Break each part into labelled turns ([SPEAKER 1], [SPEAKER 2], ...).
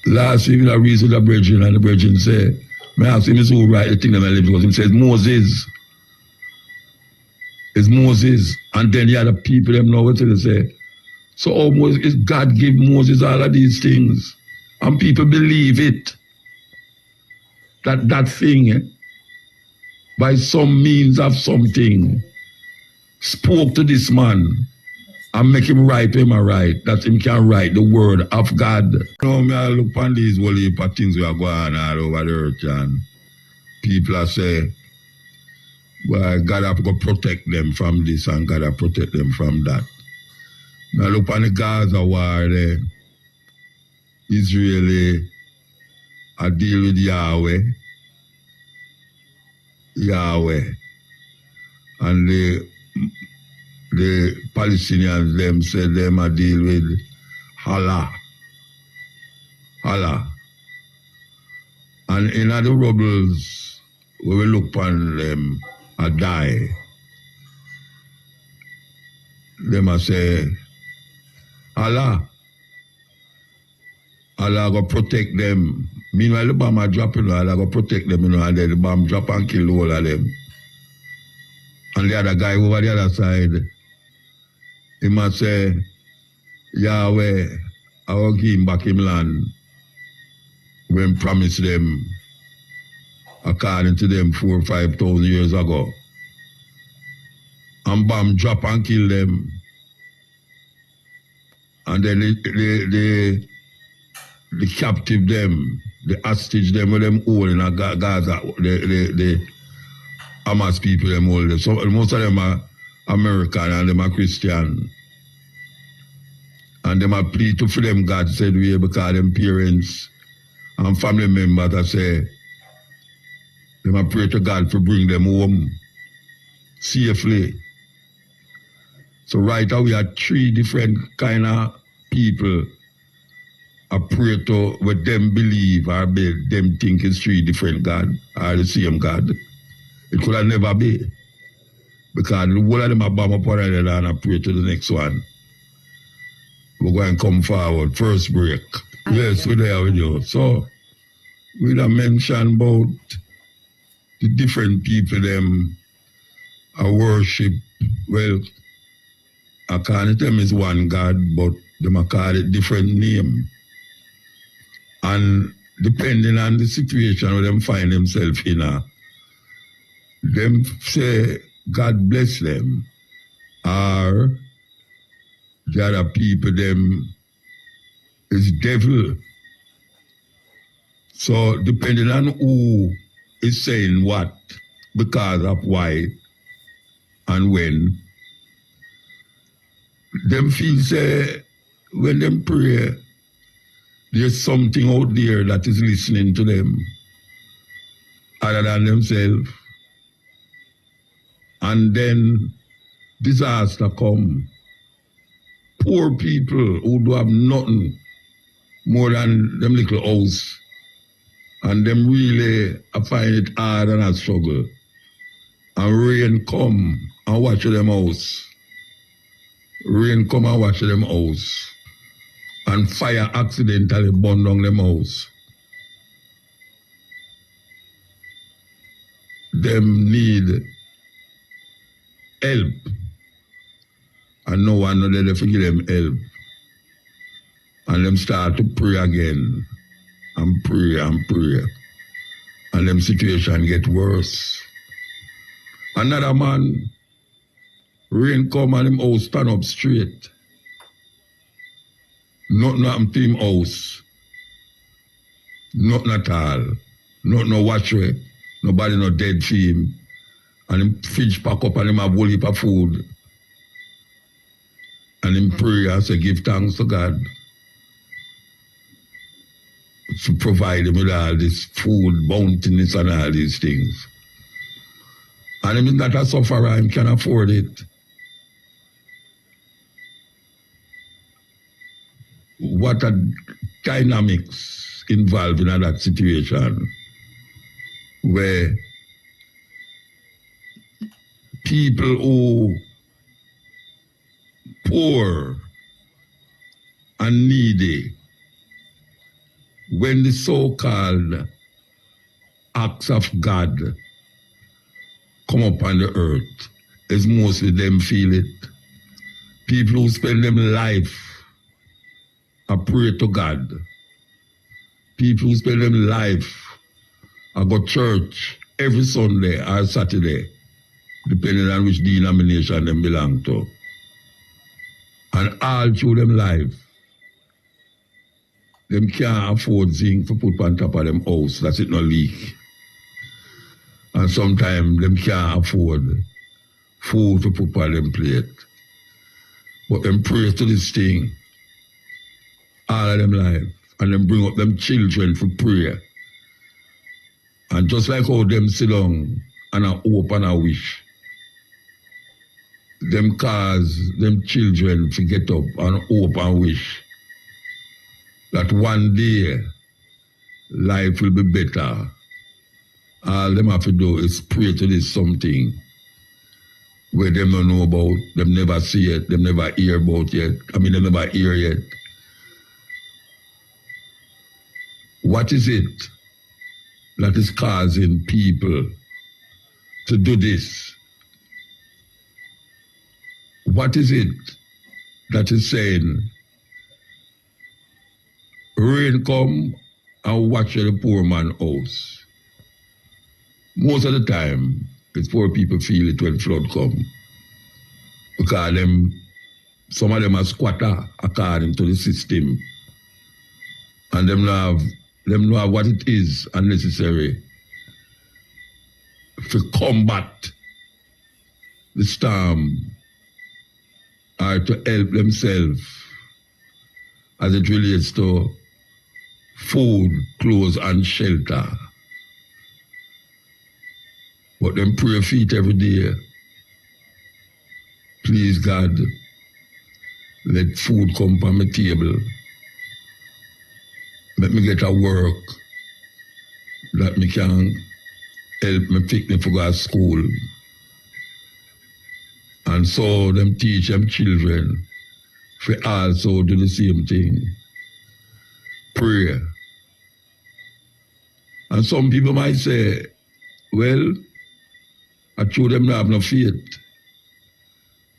[SPEAKER 1] Last week, I read to the brethren, and the brethren say, I ask him, who write the thing that I live, because he says, Moses. It's Moses. And then the other people, them know what they say. So oh, Moses, God give Moses all of these things. And people believe it. That thing, by some means of something, spoke to this man and make him write him a write, that him can write the word of God. You know, me I look on these whole heap of things we are going all over the earth, and people are saying, well, God have to protect them from this and God have to protect them from that. Now look on the Gaza war there. Israeli I deal with Yahweh. And the Palestinians them say them I deal with Allah. And in the rebels, we will look upon them a die. Them a say, Allah go protect them. Meanwhile, the bomb are dropping, Allah go protect them, and then the bomb drop and kill all of them. And the other guy over the other side, he must say, Yahweh, I will give him back him land when promised them, according to them, 4,000 or 5,000 years ago. And bomb drop and kill them. And then the captive them, the hostage them, with them all in Gaza, the Hamas people them all. So most of them are American and them are Christian. And them are plead to for them God said we because them parents and family members that say them are pray to God to bring them home safely. So right now we have 3 different kind of people I pray to what them believe or them think is 3 different God or the same God. It could have never be. Because the whole of them are bomb up on it and I pray to the next one. We're going to come forward. First break. Yes, we're there with you. So, we have mentioned about the different people them are worship. Well, I can't tell them it's one God, but them are call it different name. And depending on the situation where them find themselves in, them say, God bless them, or the other people, them is devil. So depending on who is saying what, because of why and when, them feel say, when them pray, there's something out there that is listening to them other than themselves. And then disaster come. Poor people who do have nothing more than them little house. And them really find it hard and a struggle. And rain come and watch them house. Rain come and watch them house. And fire accidentally burn down them house. Them need help. And no one know that they give them help. And them start to pray again. And pray and pray. And them situation get worse. Another man, rain come and him house stand up straight. Nothing happened to him house. Nothing at all. Nothing no watchway. Nobody no dead for him. And him fridge pack up and him have whole heap of food. And him pray and say give thanks to God to provide him with all this food, bountiness and all these things. And him is not a sufferer, him can afford it. What are dynamics involved in that situation where people who poor and needy when the so-called acts of God come upon the earth, it's mostly them feel it. People who spend them life a pray to God. People who spend them life I go church every Sunday or Saturday, depending on which denomination them belong to. And all through them life, them can't afford zinc to put on top of them house, that it no leak. And sometimes them can't afford food to put on them plate. But them pray to this thing all of them life, and them bring up them children for prayer. And just like how them sit down and a hope and a wish, them cause them children to get up and hope and wish that one day life will be better. All them have to do is pray to this something where them don't know about, them never see it, them never hear about yet. Them never hear yet. What is it that is causing people to do this? What is it that is saying, rain come and watch the poor man house? Most of the time, it's poor people feel it when flood come. Because some of them are squatter according to the system. And them know have what it is unnecessary to combat the storm or to help themselves as it relates to food, clothes, and shelter. But them pray feet every day. Please God, let food come from my table. Let me get a work that me can help me pick me for go to school. And so them teach them children for also do the same thing. Pray. And some people might say, well, I told them I have no faith.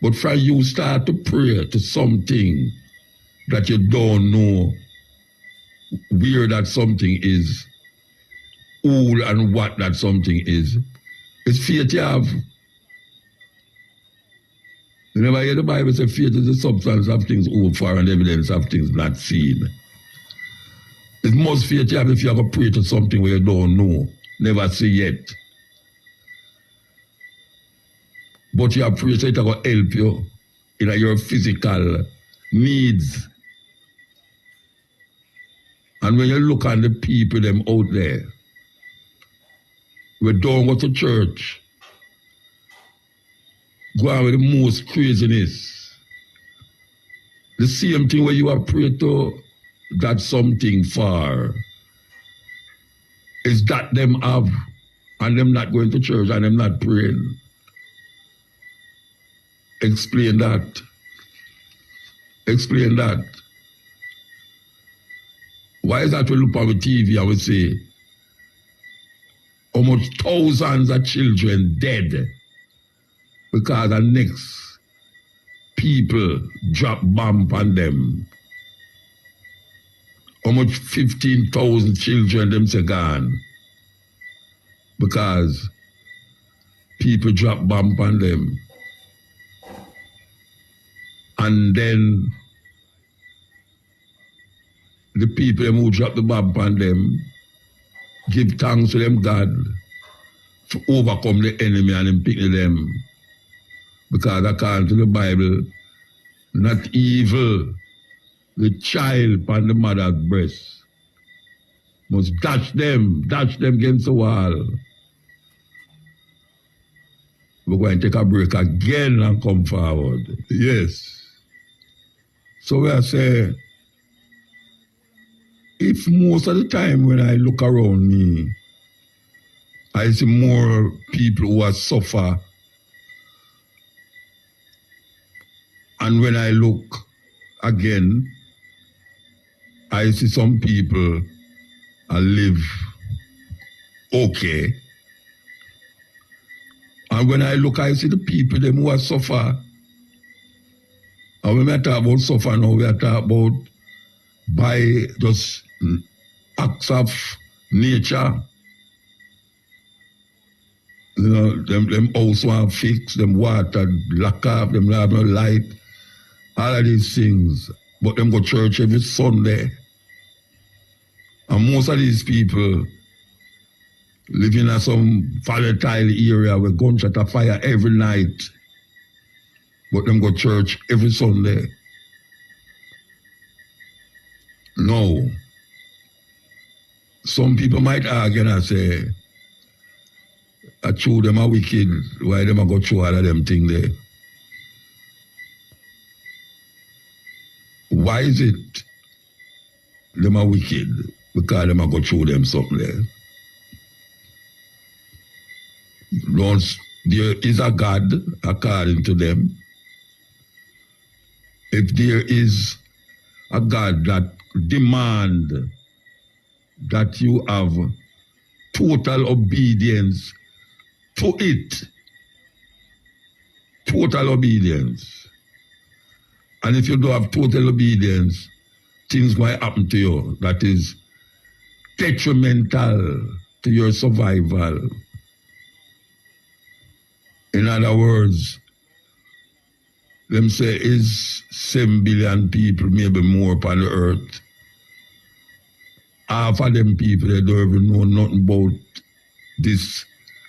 [SPEAKER 1] But from you start to pray to something that you don't know where that something is, who and what that something is, it's faith you have. You never hear the Bible say faith is the substance of things hoped for and evidence of things not seen. It's most faith you have if you have a pray to something where you don't know, never see yet. But you have prayed so it will help you in your physical needs. And when you look at the people them out there, we don't go to church, go on with the most craziness. The same thing where you are prayed to that something for is that them have and them not going to church and them not praying. Explain that. Explain that. Why is that we look on the TV and we say, almost thousands of children dead because the next people drop bomb on them. Almost 15,000 children them say gone because people drop bomb on them. And then the people who drop the bomb on them give thanks to them God to overcome the enemy and them pick them. Because according to the Bible, not evil, the child upon the mother's breast must dash them against the wall. We're going to take a break again and come forward. Yes. So we are saying, if most of the time when I look around me, I see more people who are suffer. And when I look again, I see some people and live okay. And when I look, I see the people, them who are suffer. And when we talk about suffer now, we are talking about by just acts of nature. You know, them house want fix, them water lock off, them have no light, all of these things. But them go to church every Sunday. And most of these people live in some volatile area where gunshot are fire every night. But them go to church every Sunday. No. Some people might argue and say, I true them are wicked, why them a go through all of them things there? Why is it them are wicked? Because them a go through them something there. Once there is a God according to them. If there is a God that demand that you have total obedience to it, total obedience. And if you don't have total obedience, things might happen to you that is detrimental to your survival. In other words, them say is 7 billion people, maybe more upon the earth. Half of them people, they don't even know nothing about this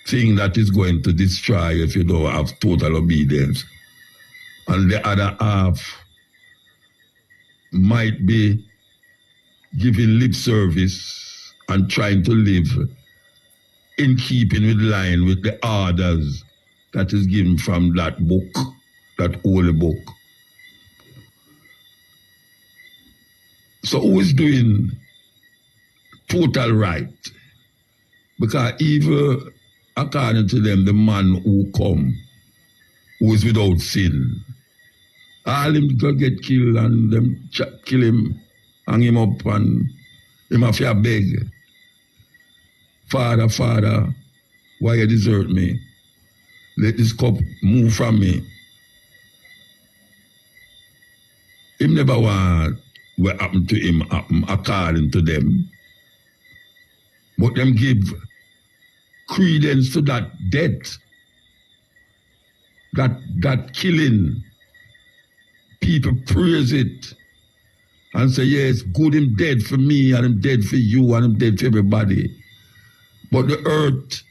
[SPEAKER 1] thing that is going to destroy if you don't have total obedience. And the other half might be giving lip service and trying to live in keeping with line with the orders that is given from that book, that holy book. So who is doing total right? Because even according to them, the man who come, who is without sin, all him go get killed and them kill him, hang him up and him have to beg, Father, Father, why you desert me? Let this cup move from me. Him never want what happened to him happen according to them. But them give credence to that death, that killing. People praise it and say, yes, good him dead for me and him dead for you and him dead for everybody. But the earth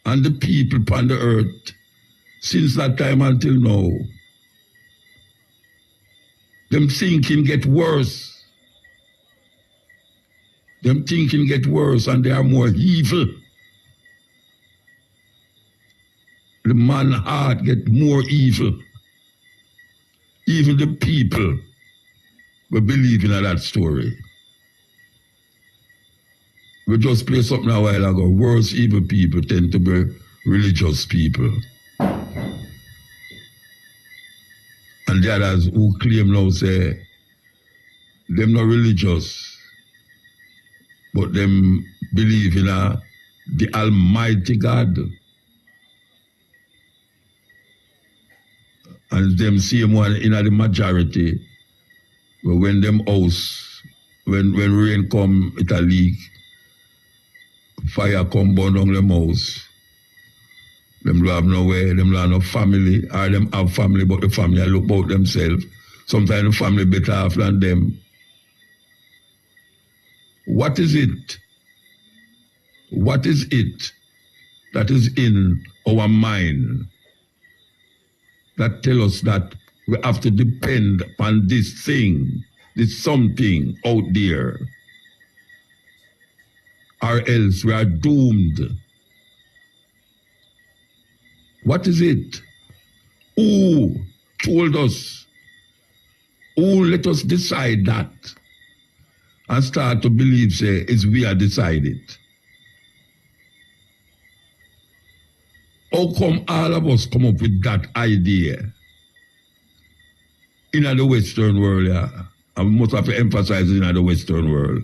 [SPEAKER 1] and the people upon the earth, since that time until now, them thinking get worse. Them thinking get worse and they are more evil. The man heart get more evil. Even the people were believing in that story. We just played something a while ago. Worse evil people tend to be religious people. And the others who claim now say, them not religious, but them believe in the Almighty God. And them same one in the majority, but when them house, when rain come, it a leak, fire come burn down them house. Them don't have nowhere, them don't have no family, or them have family, but the family look about themselves. Sometimes the family better off than them. What is it? What is it that is in our mind that tell us that we have to depend upon this thing, this something out there, or else we are doomed? What is it? Who told us? Who let us decide that? And start to believe, say, it's we are decided. How come all of us come up with that idea in the Western world? Yeah? I must have to emphasize it in the Western world.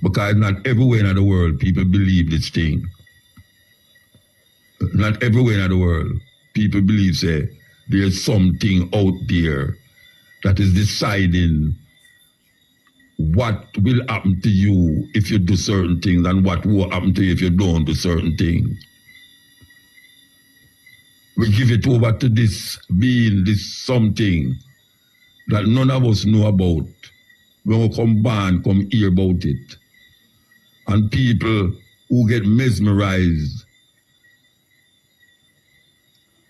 [SPEAKER 1] Because not everywhere in the world people believe this thing. Not everywhere in the world people believe, say, there's something out there that is deciding what will happen to you if you do certain things and what will happen to you if you don't do certain things. We give it over to this being, this something that none of us know about. When we come back, come hear about it. And people who get mesmerized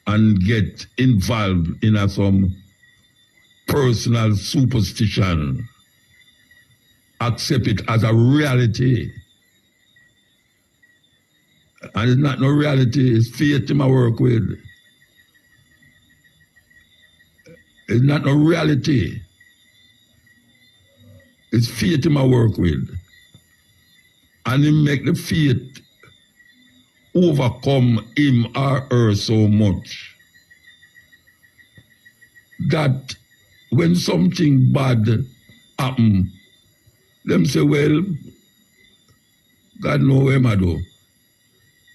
[SPEAKER 1] and get involved in some personal superstition, accept it as a reality. And it's not no reality, it's faith I work with. It's not no reality. It's faith I work with. And it make the faith overcome him or her so much that when something bad happen, them say, well, God know where I do.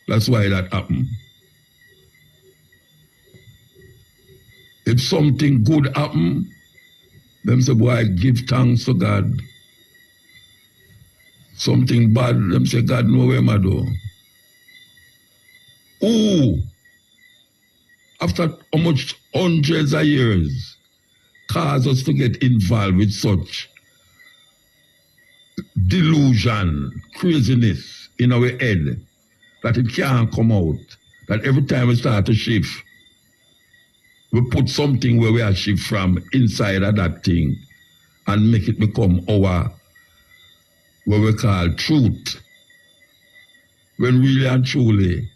[SPEAKER 1] That's why that happened. If something good happen, them say, boy, give thanks to God. Something bad, them say, God know where I do. Who, after how much hundreds of years, cause us to get involved with such delusion, craziness in our head, that it can't come out, that every time we start to shift, we put something where we are shift from inside of that thing and make it become our, what we call truth. When really and truly,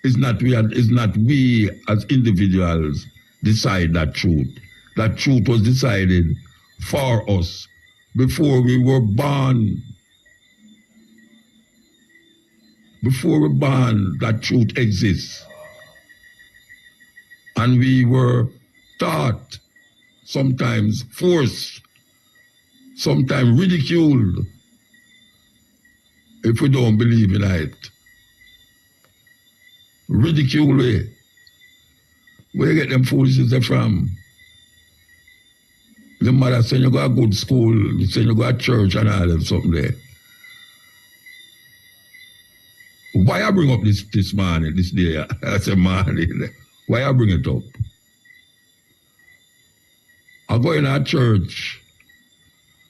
[SPEAKER 1] it's not we as individuals decide that truth. That truth was decided for us before we were born. Before we were born, that truth exists. And we were taught, sometimes forced, sometimes ridiculed if we don't believe in it. Ridicule way. Where you get them foolishness from? The mother saying you go to good school, you saying you go to church and all that something there. Why I bring up this morning, this day? I say morning. Why I bring it up? I go in our church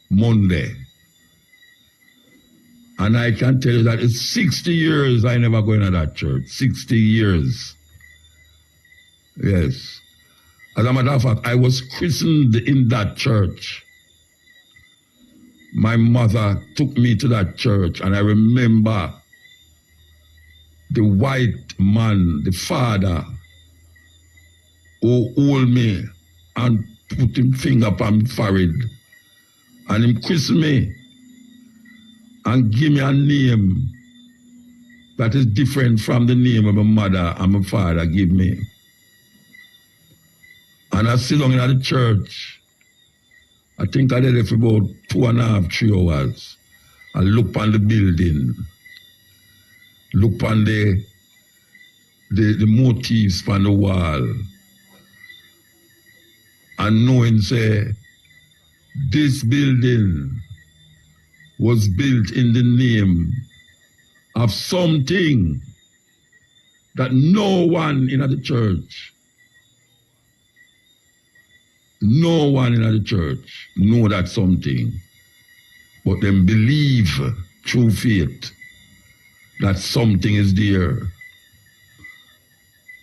[SPEAKER 1] Monday. And I can tell you that it's 60 years I never go into that church. 60 years. Yes. As a matter of fact, I was christened in that church. My mother took me to that church, and I remember the white man, the father, who hold me and put him finger upon my forehead, and him christen me and give me a name that is different from the name of my mother and my father give me. And I sit down in the church. I think I did it for about 2.5, 3 hours. I look on the building, look on the motifs on the wall, and knowing, say, this building was built in the name of something that no one in the church, no one in the church know that something, but them believe through faith that something is there.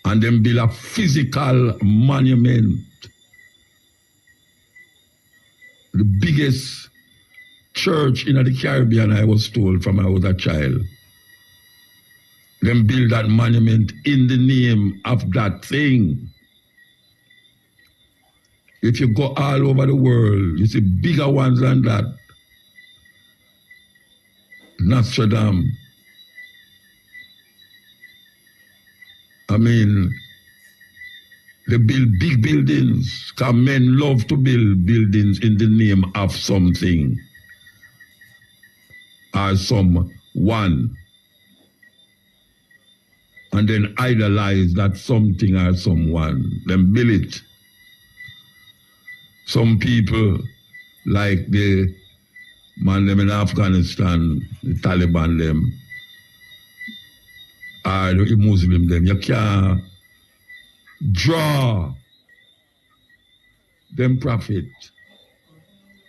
[SPEAKER 1] And them build a physical monument, the biggest church in the Caribbean, I was told from I was a child. Them build that monument in the name of that thing. If you go all over the world, you see bigger ones than that. Nostradam. I mean, They build big buildings, because men love to build buildings in the name of something or someone, and then idolize that something or someone, then build it. Some people, like the man them in Afghanistan, the Taliban them, or the Muslim them, you can't draw them profit.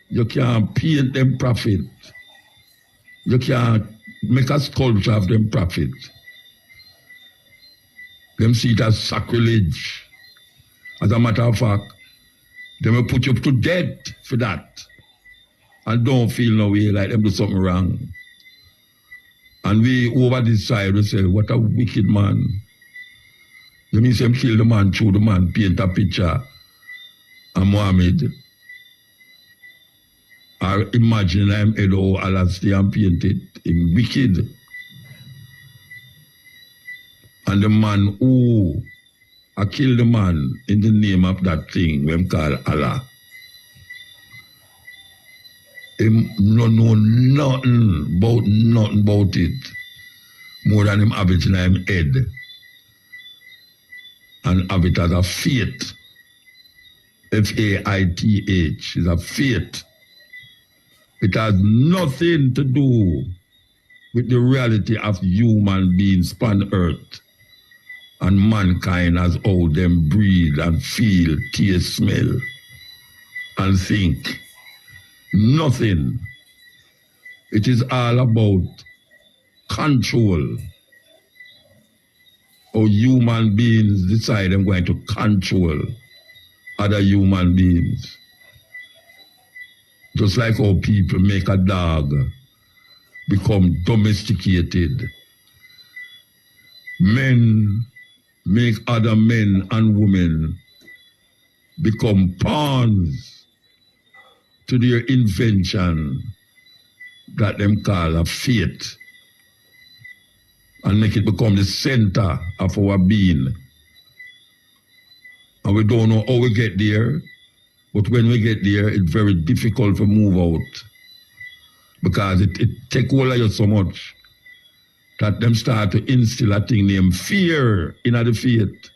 [SPEAKER 1] You can't paint them profit. You can't make a sculpture of them profit. Them see it as sacrilege. As a matter of fact, they will put you to death for that. And don't feel no way like them do something wrong. And we over this side we say, what a wicked man. You mean them kill the man through the man, paint a picture of Muhammad. Or imagine I'm Edo Alasti and painted him wicked. And the man who killed the man in the name of that thing we call Allah. Him no know nothing about it. More than him have it in him head. And have it as a faith. Faith is a faith. It has nothing to do with the reality of human beings upon earth and mankind as how them breathe and feel, taste, smell, and think. Nothing. It is all about control. How human beings decide they're going to control other human beings. Just like how people make a dog become domesticated. Men make other men and women become pawns to their invention that them call a fate, and make it become the center of our being. And we don't know how we get there, but when we get there, it's very difficult to move out, because it take hold of you so much that them start to instill a thing named fear in the faith.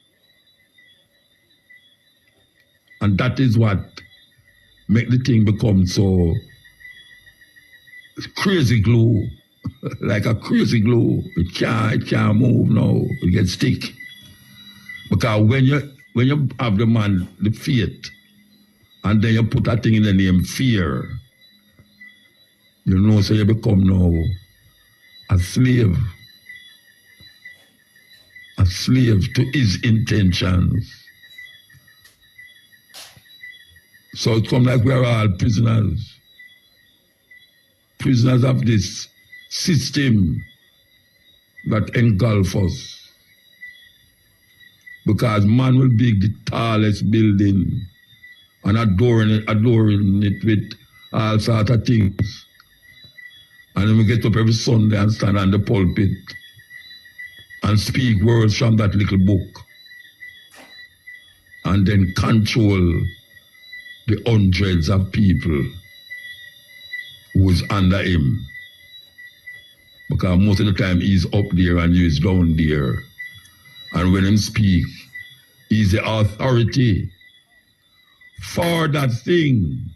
[SPEAKER 1] And that is what make the thing become so crazy glue, like a crazy glue. It can't move now. It gets stick. Because when you have the man, the faith, and then you put that thing in the name fear, you know, so you become now a slave to his intentions. So it comes like we are all prisoners of this system that engulfs us. Because man will build the tallest building and adorning it with all sorts of things. And then we get up every Sunday and stand on the pulpit and speak words from that little book. And then control the hundreds of people who is under him. Because most of the time he's up there and he's down there. And when he speak, he's the authority for that thing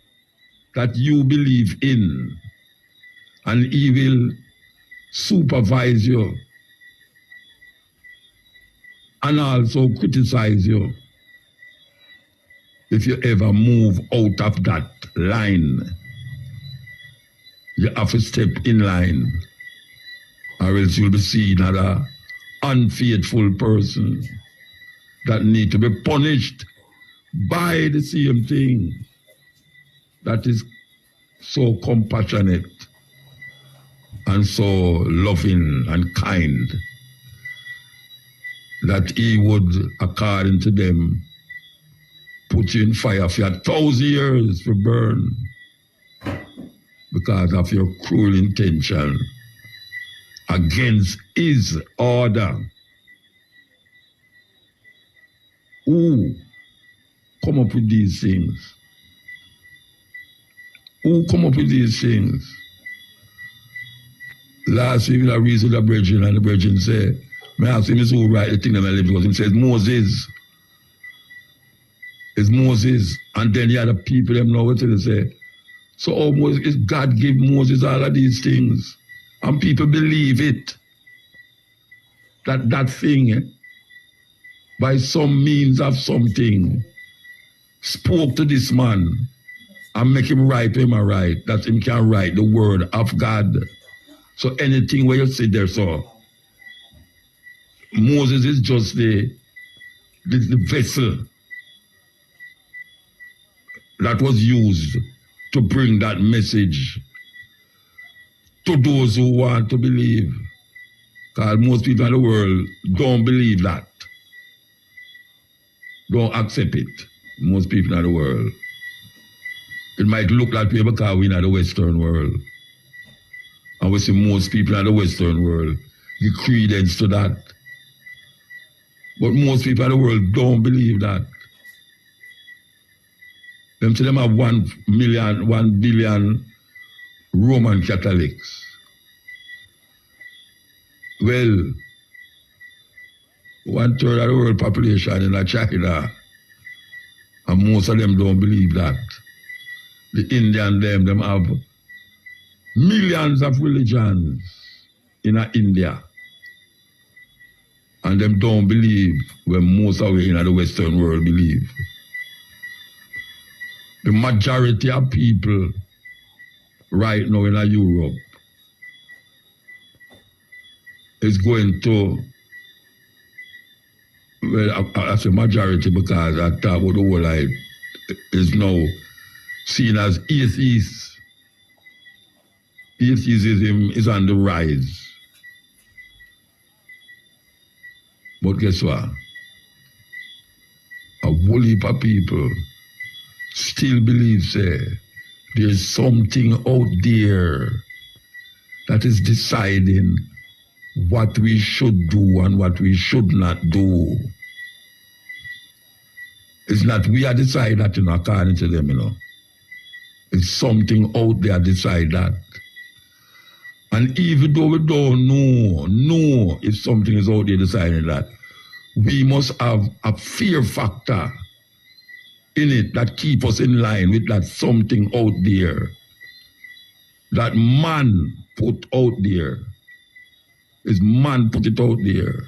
[SPEAKER 1] that you believe in. And he will supervise you and also criticize you if you ever move out of that line. You have to step in line, or else you'll be seen as an unfaithful person that need to be punished by the same thing that is so compassionate and so loving and kind, that he would, according to them, put you in fire for 1,000 years to burn because of your cruel intention against his order. Who come up with these things? Who come up with these things? Last week, I read to the brethren, and the brethren said, I asked him, who write the thing that I live, because he says, Moses. It's Moses. And then the other people, them know what they say. So, oh, Moses, God gave Moses all of these things. And people believe it. That thing, by some means of something, spoke to this man and make him write him a write, that him can write the word of God. So anything where you sit there, so Moses is just the vessel that was used to bring that message to those who want to believe. Because most people in the world don't believe that. Don't accept it. Most people in the world. It might look like way because we're in the Western world. And we see most people in the Western world give credence to that. But most people in the world don't believe that. Them say them have 1 billion Roman Catholics. Well, 1/3 of the world population in China, and most of them don't believe that. The Indian them have millions of religions in India. And them don't believe when most of in the Western world believe. The majority of people right now in Europe is going to, well, I say majority because I talk about the whole life is now seen as atheists. Atheism is on the rise. But guess what? A whole heap of people still believe, say, there's something out there that is deciding what we should do and what we should not do. It's not we are decide that, according to them, It's something out there decide that. And even though we don't know if something is out there deciding that, we must have a fear factor in it that keep us in line with that something out there that man put out there. Is man put it out there.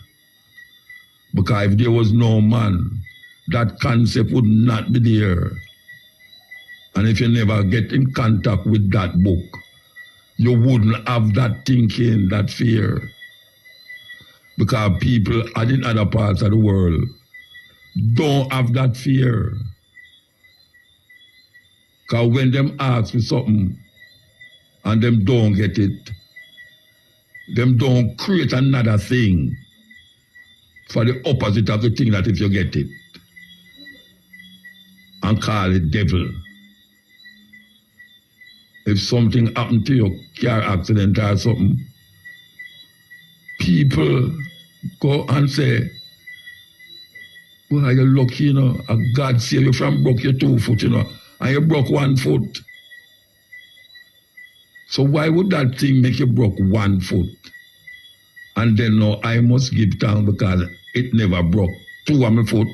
[SPEAKER 1] Because if there was no man, that concept would not be there. And if you never get in contact with that book, you wouldn't have that thinking, that fear. Because people in other parts of the world don't have that fear. Because when them ask for something and them don't get it, them don't create another thing for the opposite of the thing that if you get it. And call it devil. If something happened to your car accident or something, people go and say, well, you're lucky, and God save you from broke your 2 foot, and you broke 1 foot. So why would that thing make you broke 1 foot? And then now I must give thanks because it never broke 2 of my foot.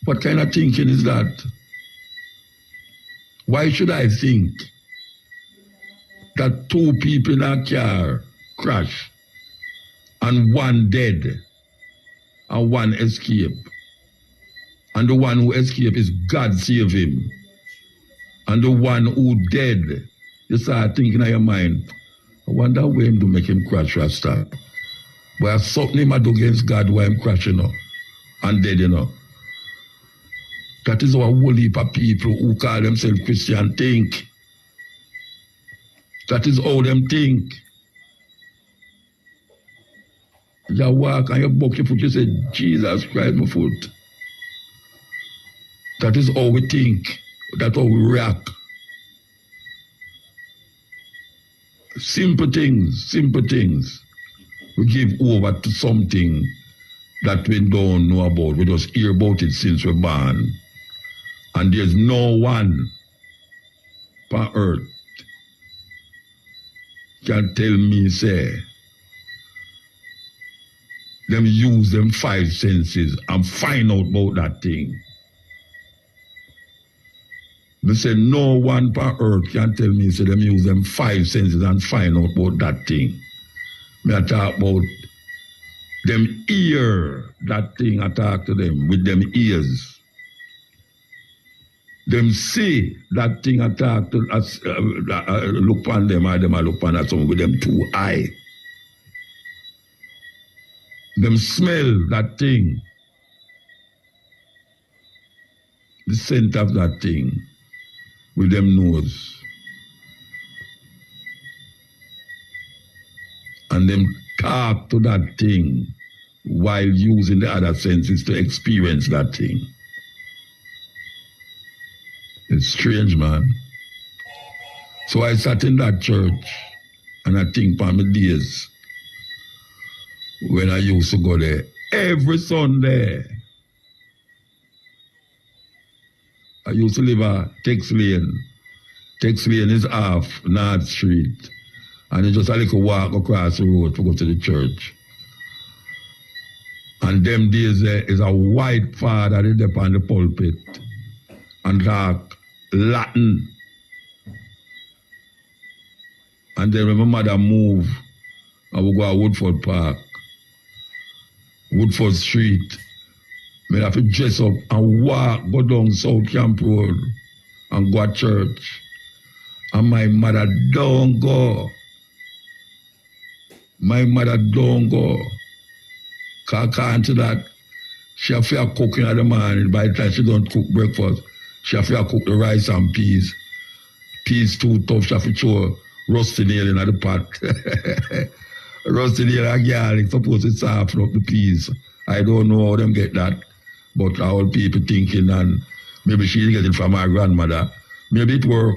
[SPEAKER 1] What kind of thinking is that? Why should I think that 2 people in a car crash and 1 dead and 1 escape? And the one who escaped is God save him. And the one who dead, you start thinking in your mind, I wonder where him to make him crash Rasta. But I something him I do against God why I'm crashing and dead, That is how a whole heap of people who call themselves Christian think. That is how them think. You walk and you buck your foot, you say, Jesus Christ, my foot. That is how we think. That's how we react. Simple things. We give over to something that we don't know about. We just hear about it since we're born. And there's no one on earth can tell me, say, them use them 5 senses and find out about that thing. They say no one on earth can tell me, say, them use them 5 senses and find out about that thing. Me I talk about them hear that thing, I talk to them with them ears. Them see that thing, I talk to, look on them, or them I look on someone with them 2 eyes. Them smell that thing, the scent of that thing with them nose. And them talk to that thing while using the other senses to experience that thing. It's strange, man. So I sat in that church and I think on my days when I used to go there every Sunday. I used to live at Tex Lane. Tex Lane is off North Street. And it's just a little walk across the road to go to the church. And them days there is a white father that up on the pulpit and talk Latin. And then when my mother moved, I would go to Woodford Park, Woodford Street. I have to dress up and walk, go down South Camp Road and go to church. And my mother don't go. My mother don't go. Cause to that, she have to cook in the morning. By the time she don't cook breakfast, she have to cook the rice and peas. Peas too tough, she have to throw rusty nail in the pot. Rusty nail and garlic, supposed to soften up the peas. I don't know how them get that. But our people thinking, and maybe she get it from her grandmother. Maybe it work.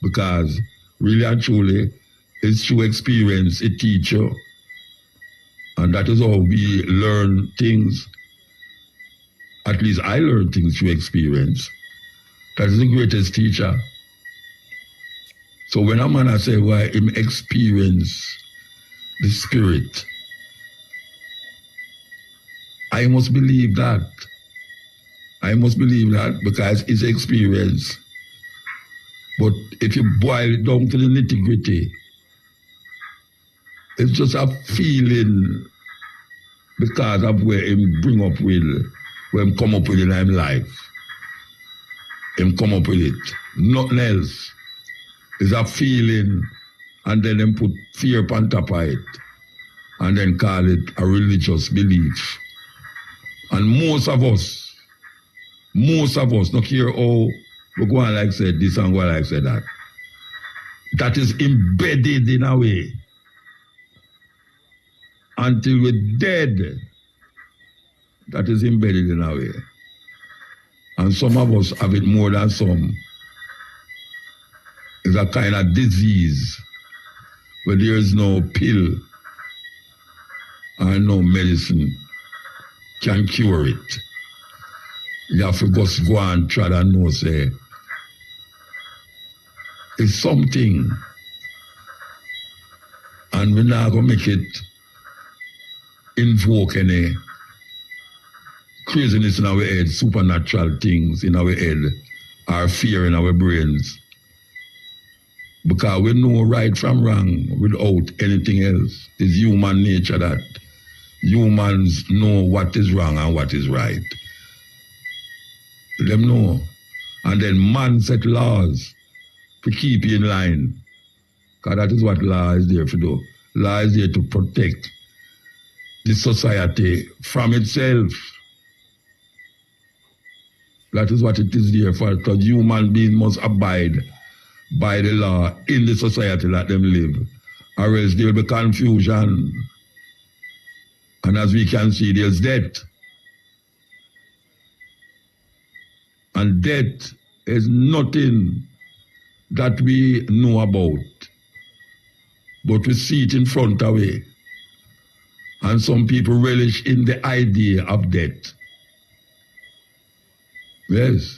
[SPEAKER 1] Because really and truly, it's through experience, it teaches you. And that is how we learn things. At least I learn things through experience. That is the greatest teacher. So when a man say why him experience the spirit, I must believe that. I must believe that because it's experience. But if you boil it down to the nitty-gritty, it's just a feeling because of where him bring up with, where him come up with in his life. Him come up with it. Nothing else. It's a feeling, and then him put fear on top of it, and then call it a religious belief. And most of us, not care how we go on like said this and go on like said that. That is embedded in a way. Until we're dead, that is embedded in a way. And some of us have it more than some. It's a kind of disease where there is no pill and no medicine can cure it. You have to just go and try to know, say, it's something. And we're not going to make it invoke any craziness in our head, supernatural things in our head, or fear in our brains. Because we know right from wrong without anything else. It's human nature that humans know what is wrong and what is right. Them know. And then man set laws to keep you in line. Because that is what law is there to do. Law is there to protect the society from itself. That is what it is there for. Because human beings must abide by the law in the society that them live. Or else there will be confusion. And as we can see, there's death. And death is nothing that we know about. But we see it in front of us. And some people relish in the idea of death. Yes.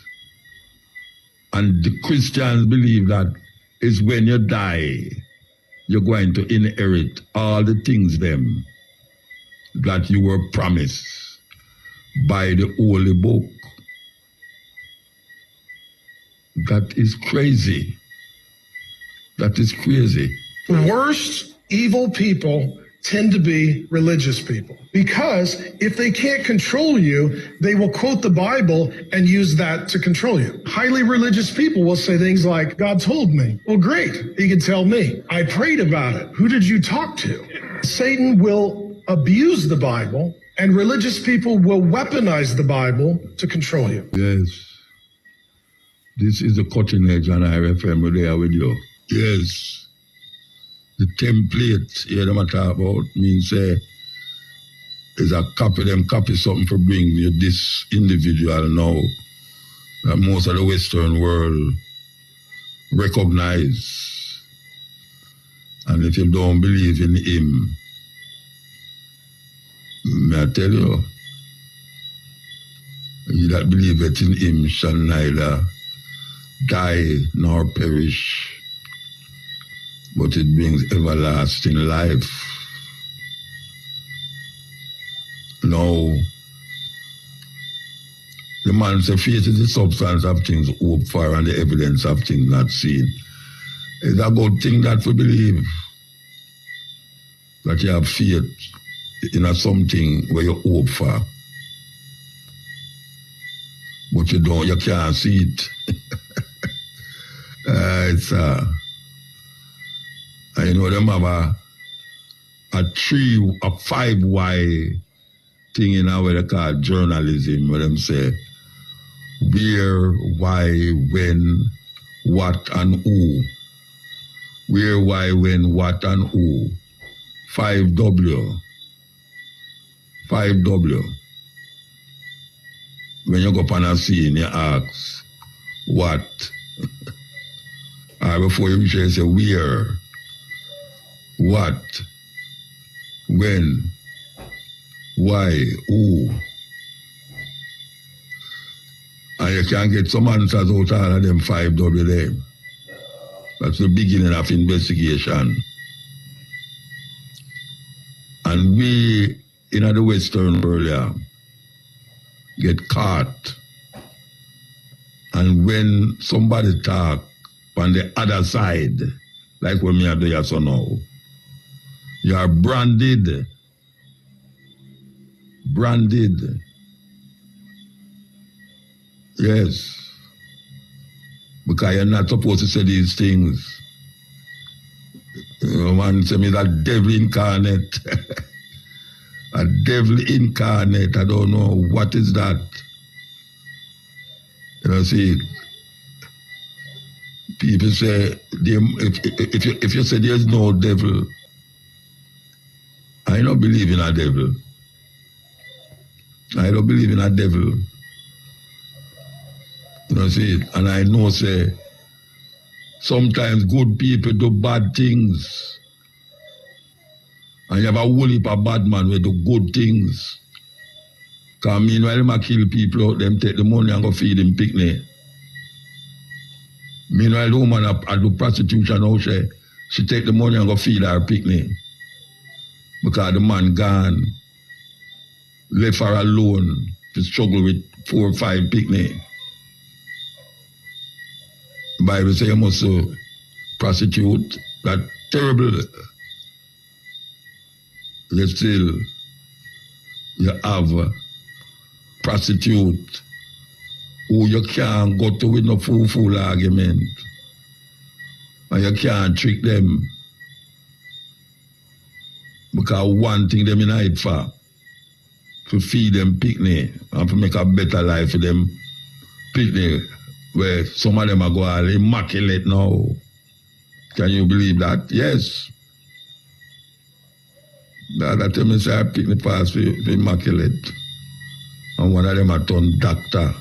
[SPEAKER 1] And the Christians believe that is when you die, you're going to inherit all the things them that you were promised by the Holy Book. That is crazy. That is crazy.
[SPEAKER 2] The worst evil people tend to be religious people, because if they can't control you, they will quote the Bible and use that to control you. Highly religious people will say things like, God told me. Well, great. He can tell me. I prayed about it. Who did you talk to? Satan will abuse the Bible, and religious people will weaponize the Bible to control you.
[SPEAKER 1] Yes. This is the cutting edge, and I remember there with you. Yes. The template here them talk about means is a copy, them copy something for bring you this individual now that most of the Western world recognize. And if you don't believe in him, may I tell you, he that believeth in him shall neither die nor perish, but it brings everlasting life. Now, the man says, faith is the substance of things hoped for and the evidence of things not seen. It's a good thing that we believe that you have faith in a something where you hope for, but you can't see it. I know them have a 5Y thing in our way they call journalism, where them say where, why, when, what, and who. Where, why, when, what, and who. 5W. 5W. When you go up on a scene, you ask, what? Or before you reach there, you say, where? What? When? Why? Who? And you can get some answers out of all of them 5W there. That's the beginning of investigation. And we, in the Western world, get caught. And when somebody talk on the other side, like when me are doing so now, you are branded. Branded. Yes. Because you're not supposed to say these things. You know, man say me that devil incarnate. A devil incarnate. I don't know what is that. You know, see, people say, if you say there's no devil, I don't believe in a devil. I don't believe in a devil. You know, see, and I know, say, sometimes good people do bad things. And you have a whole heap of bad man who do good things. Because meanwhile, they kill people out, them take the money and go feed them picnic. Meanwhile, the woman I do prostitution out, she take the money and go feed her picnic. Because the man gone, left her alone to struggle with 4 or 5 picnic. The Bible says you must prostitute. That's terrible. Yet still, you have prostitute who you can't go to with no fool argument. And you can't trick them. Because one thing them in hide for, to feed them picnic and to make a better life for them picnic, where some of them are going immaculate now. Can you believe that? Yes. The other time I say I picnic pass for immaculate. And one of them a turned doctor.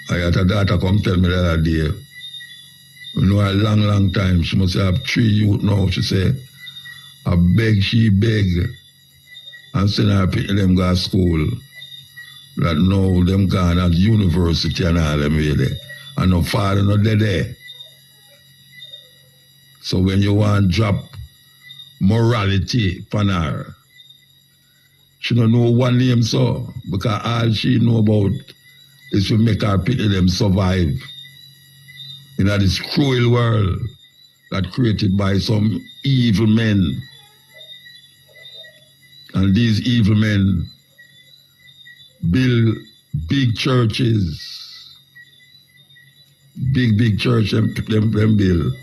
[SPEAKER 1] I had a daughter come tell me the other day, you know, a long time, she must have 3 youth now, she say, I beg, she beg, and send her people them go to school. That now them gone at university and all them way there. And no father not there. So when you want to drop morality upon her, she don't know one name so, because all she know about is to make her people them survive in this cruel world that created by some evil men. And these evil men build big churches, big church them build.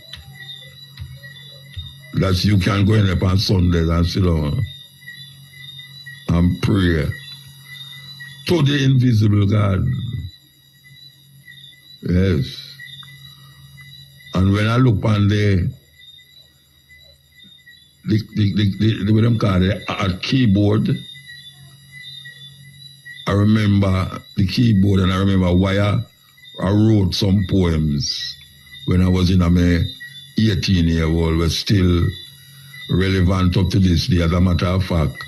[SPEAKER 1] That you can go in up on Sundays and sit down and pray to the invisible God. Yes. And when I look on the what them call it, a keyboard, I remember the keyboard and I remember why I wrote some poems when I was in my 18-year-old, was still relevant up to this day. As a matter of fact,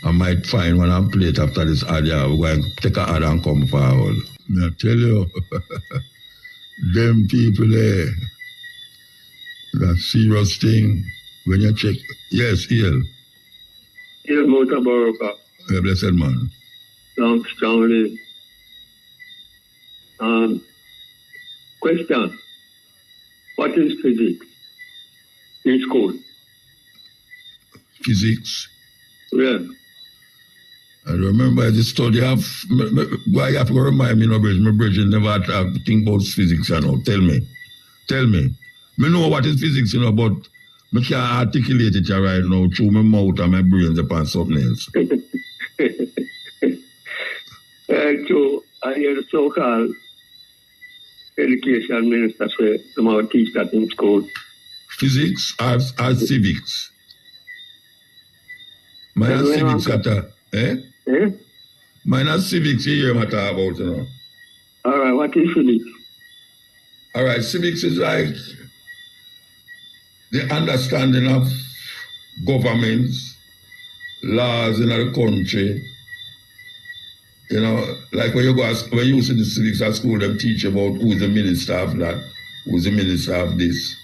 [SPEAKER 1] I might find one and play it after this audio. We're going to take an ad and come forward. I tell you, them people there, that serious thing, when you check, yes, Ian.
[SPEAKER 3] Ian Muta Baroka.
[SPEAKER 1] Yeah, blessed man.
[SPEAKER 3] Strongly. Question. What is physics in school?
[SPEAKER 1] Physics?
[SPEAKER 3] Yeah.
[SPEAKER 1] I remember the study of, why you have to remind me, my brethren never had to think about physics, you know. Tell me. I know what is physics, you know, but I can't articulate it right now through my mouth and my brains upon something else.
[SPEAKER 3] So, I hear the so-called education minister say somehow teach that in school.
[SPEAKER 1] Physics or civics? Mine civics matter, eh?
[SPEAKER 3] Eh?
[SPEAKER 1] Mine civics here matter about, you know.
[SPEAKER 3] All right, what is physics?
[SPEAKER 1] All right, civics is like the understanding of governments, laws in our country. You know, like when you see the civics at school, them teach about who's the minister of that, who's the minister of this,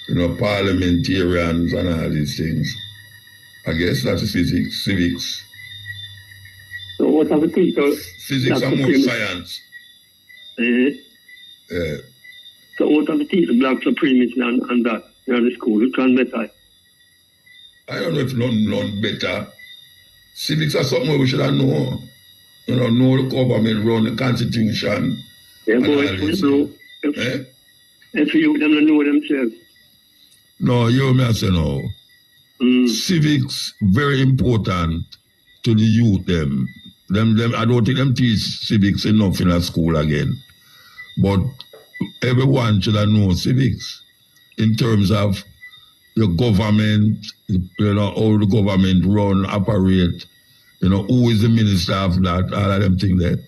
[SPEAKER 1] you know, parliamentarians and all these things. I guess that is physics, civics.
[SPEAKER 3] So what are the people?
[SPEAKER 1] Physics and more science. Yeah.
[SPEAKER 3] So what are the teachers, black supremacy and that in the school? Which one better?
[SPEAKER 1] I don't know if none better. Civics are something we should know. You know the government run the constitution.
[SPEAKER 3] Yeah, but if you them don't know themselves.
[SPEAKER 1] No, you may say no. Civics very important to the youth them. I don't think them teach civics enough in a school again. But everyone should know civics in terms of the government, you know, how the government run, operate, you know, who is the minister of that, all of them things there.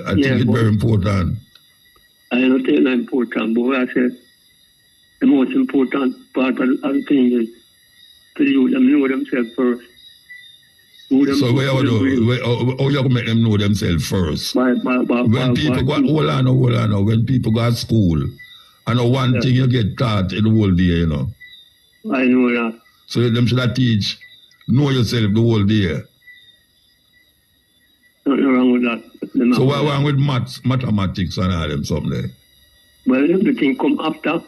[SPEAKER 1] I think it's very important.
[SPEAKER 3] I don't think it's important, but I said the most important part of the thing is to you them know themselves first.
[SPEAKER 1] So where you do? How you make them know themselves first? When people go, hold on, when people go to school, I know one thing you get taught in the whole day, you know.
[SPEAKER 3] I know that.
[SPEAKER 1] So them should have teach, know yourself the whole day.
[SPEAKER 3] Nothing wrong with that.
[SPEAKER 1] So what wrong with mathematics and all them something there?
[SPEAKER 3] Well, everything come after.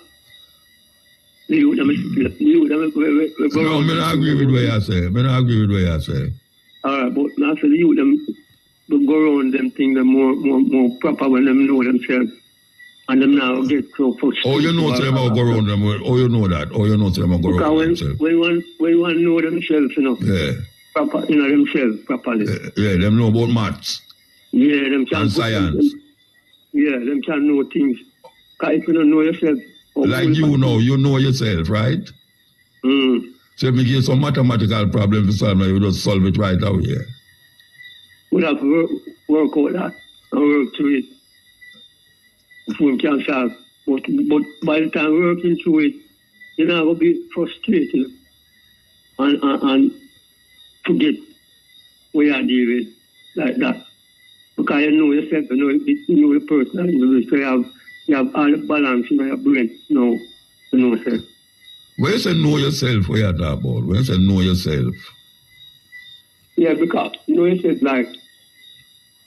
[SPEAKER 3] No, I
[SPEAKER 1] don't agree with what you say.
[SPEAKER 3] All right, but now for you, them go around them things them more proper when them know themselves. And them now get so frustrated.
[SPEAKER 1] Oh, you know them about go around them. Oh, you know that. Oh, you know them about go around themselves.
[SPEAKER 3] When one know themselves, you know.
[SPEAKER 1] Yeah.
[SPEAKER 3] Proper, you know themselves properly.
[SPEAKER 1] Yeah, them know about maths.
[SPEAKER 3] Yeah, them can.
[SPEAKER 1] And science.
[SPEAKER 3] Them can know things. Because if you don't know yourself.
[SPEAKER 1] Like you know yourself, right? So if you get some mathematical problem to solve, you just solve it right out here.
[SPEAKER 3] We have to work out that and work through it. If we can solve. But by the time working through it, you're not going to be frustrated and forget what you deal with like that. Because you know yourself, you know the person, so you have all the balance in your brain now, you know yourself.
[SPEAKER 1] When you say know yourself, what you talking about? When you say know yourself?
[SPEAKER 3] Yeah, because you know yourself like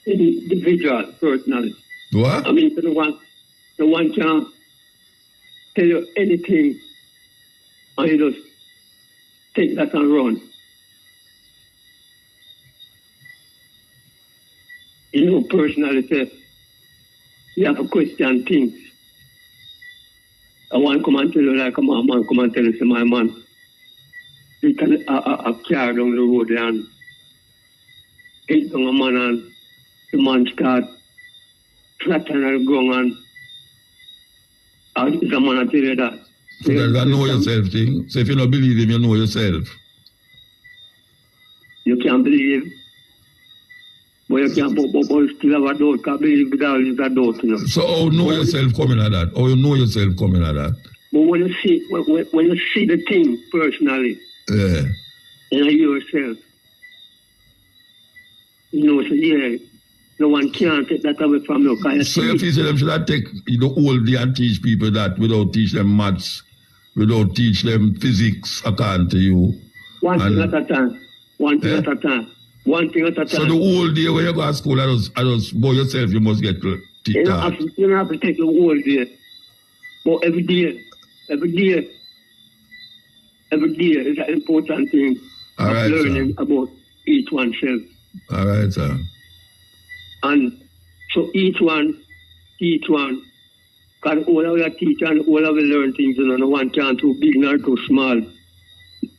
[SPEAKER 3] individual personality.
[SPEAKER 1] What?
[SPEAKER 3] I mean, the one can tell you anything and you just take that and run. You know, personality, you have to question things. I want to come and tell you like a man come and tell you, say, my man, you can a car down the road and hit down a man and the man start flatten and going and the man will tell you that.
[SPEAKER 1] So that's a know yourself thing. So if you don't believe him, you know yourself.
[SPEAKER 3] You can't believe. But you can't still have a doubt. Can't believe without a doubt, you know.
[SPEAKER 1] So how know yourself coming at that? How you know yourself coming at that?
[SPEAKER 3] But when you see the thing personally,
[SPEAKER 1] Yeah.
[SPEAKER 3] and yourself, you know, so yeah, no one can take that away from you.
[SPEAKER 1] So if you say them should I take the whole day and teach people that without teach them maths, without teach them physics, according to you.
[SPEAKER 3] One thing at a time. One thing at a time. One thing at a time.
[SPEAKER 1] So the whole day when you go to school, I just by yourself, you must get to teach
[SPEAKER 3] you
[SPEAKER 1] that.
[SPEAKER 3] You don't have to take the whole day. But every day is an important thing
[SPEAKER 1] All
[SPEAKER 3] of
[SPEAKER 1] right,
[SPEAKER 3] learning
[SPEAKER 1] sir.
[SPEAKER 3] about each oneself.
[SPEAKER 1] All right, sir.
[SPEAKER 3] And so each one, because all of your teach and all of you learn things, you know, no one can too big nor too small to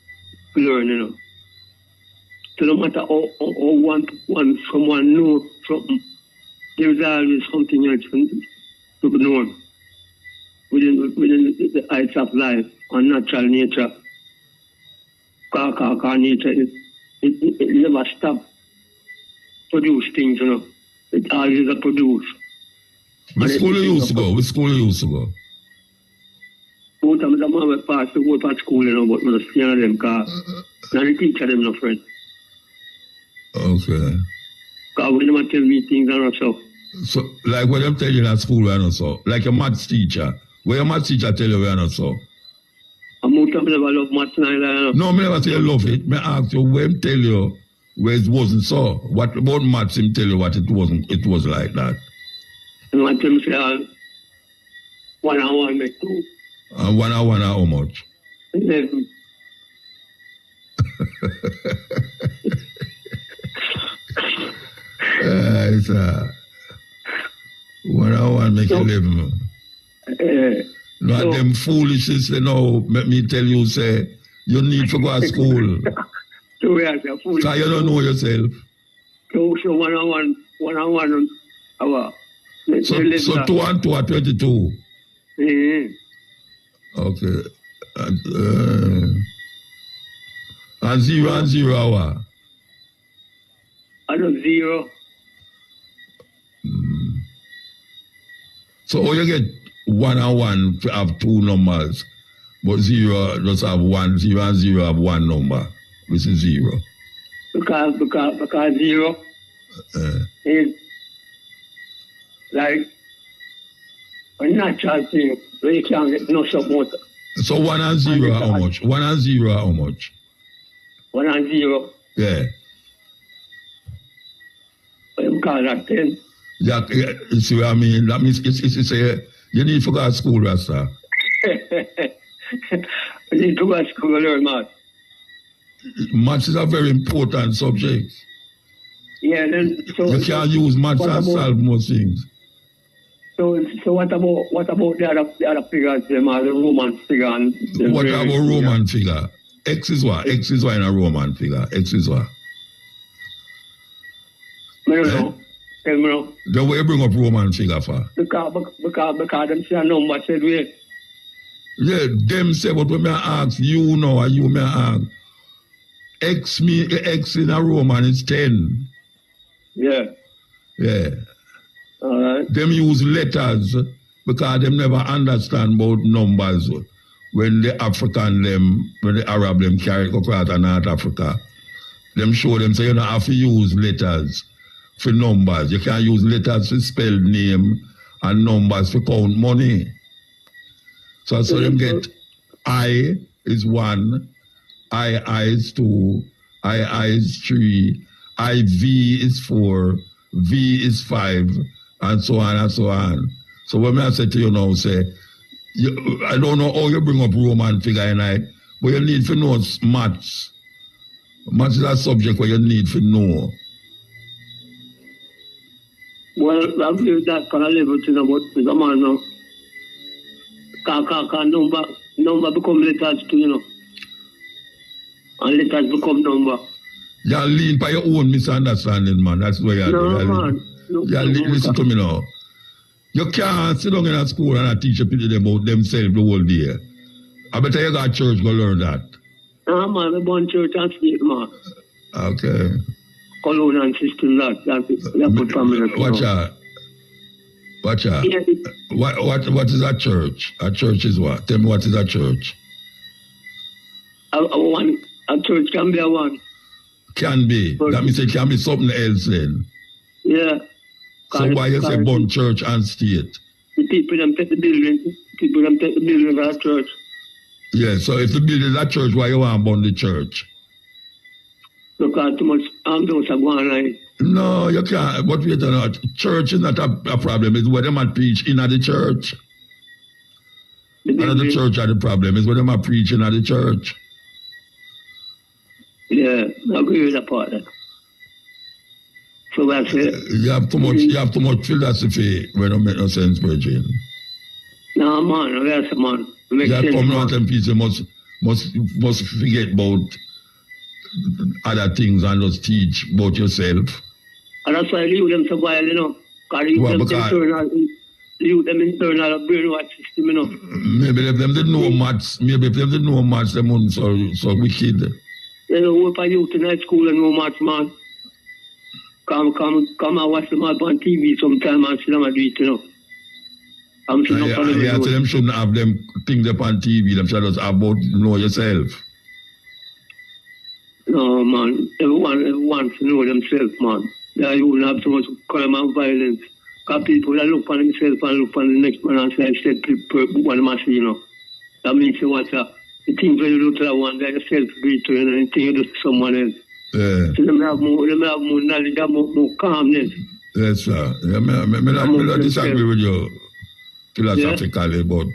[SPEAKER 3] learn, you know. So no matter how someone knows something, there's always something else to be known within the heights of life and natural nature. Because nature, it never stops produce things, you know. It always a produce.
[SPEAKER 1] Which school you used to go? Which school you used to go?
[SPEAKER 3] Both of them have passed to go to school, you know, but we just stay them because now the teacher them no friend.
[SPEAKER 1] Okay.
[SPEAKER 3] Because when they tell me things and so.
[SPEAKER 1] So, like what them tell you at school, we are not so. Like your maths teacher. What your maths teacher tell you, we are not so.
[SPEAKER 3] And Muta never love maths neither, you know.
[SPEAKER 1] No, I never say I love it. I ask you, when tell you where it wasn't so. What about maths him tell you what it wasn't, it was like that.
[SPEAKER 3] And I tell me say, 1 and 1 make 2.
[SPEAKER 1] And 1 and 1 how much?
[SPEAKER 3] 11.
[SPEAKER 1] It's 1 and 1 make 11. No,
[SPEAKER 3] so,
[SPEAKER 1] them foolishness, you know, let me tell you, say, you need to go to school.
[SPEAKER 3] so we are the fool.
[SPEAKER 1] Because you don't know yourself.
[SPEAKER 3] So 1 and 1 hour.
[SPEAKER 1] So 2 and 2 are 22. Okay. And 0 and 0 hour.
[SPEAKER 3] I know 0.
[SPEAKER 1] So how you get 1 and 1 to have 2 numbers, but 0 just have 1, 0 and 0 have 1 number, which is 0.
[SPEAKER 3] Because 0 is like a natural thing where you can't get no support.
[SPEAKER 1] So 1 and 0 how much? 1 and 0 how much?
[SPEAKER 3] 1 and 0.
[SPEAKER 1] Yeah.
[SPEAKER 3] What you call that 10?
[SPEAKER 1] Yeah, you see what I mean? That means it's you need to go to school, Rasta.
[SPEAKER 3] You need to go to school and learn math.
[SPEAKER 1] Maths is a very important subject.
[SPEAKER 3] Yeah, then so
[SPEAKER 1] You can't use maths and solve most things.
[SPEAKER 3] So what about the other figures, them are the Roman figure and
[SPEAKER 1] What about Roman figure? X is what? X is what in a Roman figure? X is what?
[SPEAKER 3] I don't know. Tell me now.
[SPEAKER 1] Then where you bring up Roman figure for?
[SPEAKER 3] Because them say a number said we.
[SPEAKER 1] Yeah, them say, but when I ask you know, or you may ask, X in a Roman is 10.
[SPEAKER 3] Yeah.
[SPEAKER 1] Yeah.
[SPEAKER 3] All right.
[SPEAKER 1] Them use letters because them never understand about numbers. when the Arab them carry go across North Africa, them show them say you don't have to use letters for numbers. You can't use letters to spell name and numbers to count money. So them get I is 1, I is 2, I is 3, IV is 4, V is 5, and so on and so on. So when I say to you now, say, I don't know how you bring up Roman figure in it, but you need to know maths. Maths is a subject where you need to know.
[SPEAKER 3] Well, I've lived that kind of level to know what is a man now. Number become letters too, you know. And letters become number.
[SPEAKER 1] You lean by your own misunderstanding, man. That's where you're
[SPEAKER 3] no, man.
[SPEAKER 1] Listen to me now. You can't sit down in a school and a teacher pity them about themselves the whole day. I better you got church go learn that.
[SPEAKER 3] No, man, I'm born church and state, man.
[SPEAKER 1] Okay.
[SPEAKER 3] Colonial system, that put family.
[SPEAKER 1] Watch out. Watch out.
[SPEAKER 3] Yeah.
[SPEAKER 1] What is a church? A church is what? Tell me what is a church?
[SPEAKER 3] A church can be a one.
[SPEAKER 1] Can be.
[SPEAKER 3] Church.
[SPEAKER 1] That means it can be something else then.
[SPEAKER 3] Yeah.
[SPEAKER 1] So why you say born church and state?
[SPEAKER 3] The people them take the building. People them take the building of a church.
[SPEAKER 1] Yeah, so if the building is a church, why you want to burn the church?
[SPEAKER 3] Because too much those are going on.
[SPEAKER 1] No, you can't. But wait a minute. Church is not a problem. It's where them are preach in at the church. Another church are the problem. It's where them are preaching at the church.
[SPEAKER 3] Yeah, I agree with that part. So that's it.
[SPEAKER 1] You have too much philosophy when it make no sense, Virgin.
[SPEAKER 3] No, man, that's a man.
[SPEAKER 1] You have come out and people must forget about other things and just teach about yourself.
[SPEAKER 3] And that's why I leave them so while, you know. Because leave them internal brainwash system, you know.
[SPEAKER 1] Maybe if them didn't know maths, them wouldn't so wicked.
[SPEAKER 3] You know, work for youth in high school and no maths, man. Come and watch them up on TV sometime and see them do it, you know. I'm sure
[SPEAKER 1] so them shouldn't have them things up on TV. Them should just have about know yourself.
[SPEAKER 3] No, man. Everyone wants to know themselves, man. You wouldn't have so much crime and violence. Because people that look for themselves and look for the next man and say, I said, people want to see, you know. That means you watch the things when you do to that one, that yourself breathe to, and anything you do to someone else.
[SPEAKER 1] Yeah.
[SPEAKER 3] So they have more knowledge, they have more calmness.
[SPEAKER 1] Yes, sir. Yeah, I disagree with you philosophically, but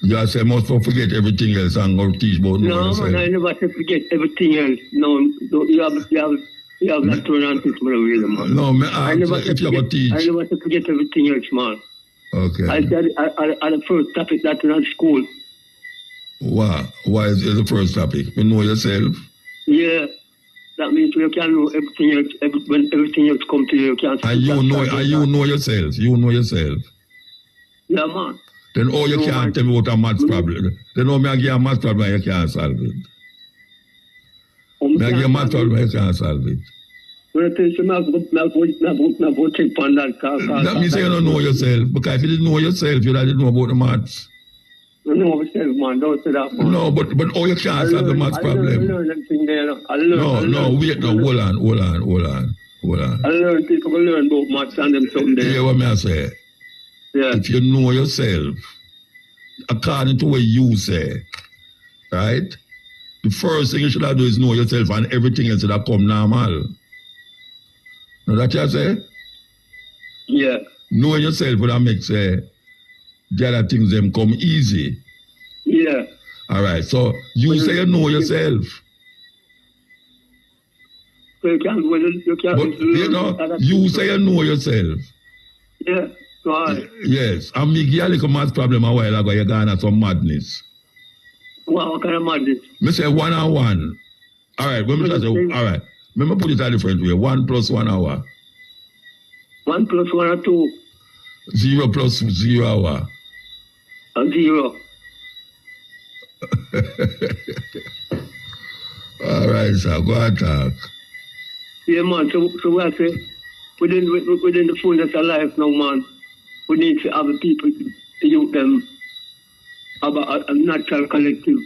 [SPEAKER 1] you say most people forget everything else and go teach about
[SPEAKER 3] yourself. Man, I never say forget everything else. No, you have that turn on things for a reason, man.
[SPEAKER 1] No, I never say if you have teach.
[SPEAKER 3] I never say forget everything else, man.
[SPEAKER 1] Okay.
[SPEAKER 3] I said at the first topic that in school.
[SPEAKER 1] Wow. Why is it the first topic? You know yourself?
[SPEAKER 3] Yeah. That means you can know everything else, when everything else comes to you, you can't.
[SPEAKER 1] And you know yourself. You know yourself.
[SPEAKER 3] Yeah, man.
[SPEAKER 1] Then you can't tell me what a maths problem. Then me I give a maths problem and you can't solve it. Me I give a maths problem and you can't solve it.
[SPEAKER 3] When I tell you, I'm going to take on that.
[SPEAKER 1] That means you don't know yourself. Because if you didn't know yourself, you didn't know about the maths.
[SPEAKER 3] I know myself, man. Don't say that, man.
[SPEAKER 1] No, but you can't solve the maths problem.
[SPEAKER 3] I learn everything there.
[SPEAKER 1] Wait, hold on.
[SPEAKER 3] I learn people can learn about maths and them something there.
[SPEAKER 1] You hear what I say?
[SPEAKER 3] Yeah.
[SPEAKER 1] If you know yourself, according to what you say, right? The first thing you should have do is know yourself and everything else should have come normal. Know that you say?
[SPEAKER 3] Yeah.
[SPEAKER 1] Knowing yourself would have make the other things them come easy.
[SPEAKER 3] Yeah.
[SPEAKER 1] All right. So you say you know yourself.
[SPEAKER 3] So you can't.
[SPEAKER 1] But you say you know yourself.
[SPEAKER 3] Yeah. Right.
[SPEAKER 1] Yes. And me give you a little maths problem a while ago, you're going to some madness.
[SPEAKER 3] What kind of madness?
[SPEAKER 1] Me say 1 and 1. All right. When me say, all right. Let me put it a different way. 1 plus 1 hour.
[SPEAKER 3] 1 plus 1 or 2.
[SPEAKER 1] 0 plus 0 hour.
[SPEAKER 3] 0.
[SPEAKER 1] All right, sir. Go and talk.
[SPEAKER 3] Yeah, man. So what I say, within the fullness of life now, man, we need to have the people to use them about a natural collective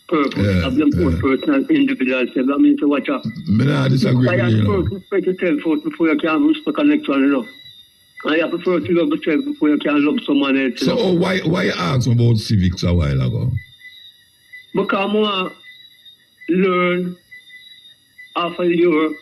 [SPEAKER 3] purpose of them own personal individual self. That means to watch out.
[SPEAKER 1] I disagree with you.
[SPEAKER 3] You have to respect yourself first before you can respect the next one enough. And you have to first love yourself before you can love someone else.
[SPEAKER 1] So why you asked me about civics a while ago?
[SPEAKER 3] Because I want to learn after your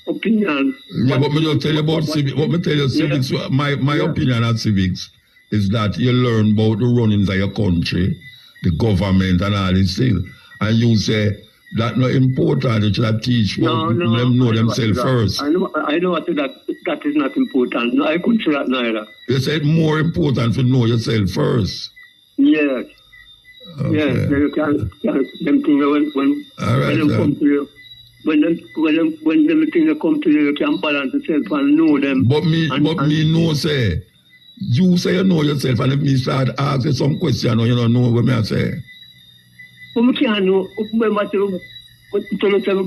[SPEAKER 3] opinion.
[SPEAKER 1] Yeah, but me just tell you about civics. What me tell you, civics, my opinion on civics is that you learn about the runnings of your country, the government and all these things. And you say that's not important, you should teach them know themselves first.
[SPEAKER 3] I know that is not important. No, I couldn't say that neither.
[SPEAKER 1] You said more important to know yourself first.
[SPEAKER 3] Yes.
[SPEAKER 1] Okay.
[SPEAKER 3] Yes, you can them things when them come to you. When them things come to you, you can balance yourself and know them.
[SPEAKER 1] But me know say, you say you know yourself, and if me start asking some question, you don't know what me say.
[SPEAKER 3] But we can't know. Remember we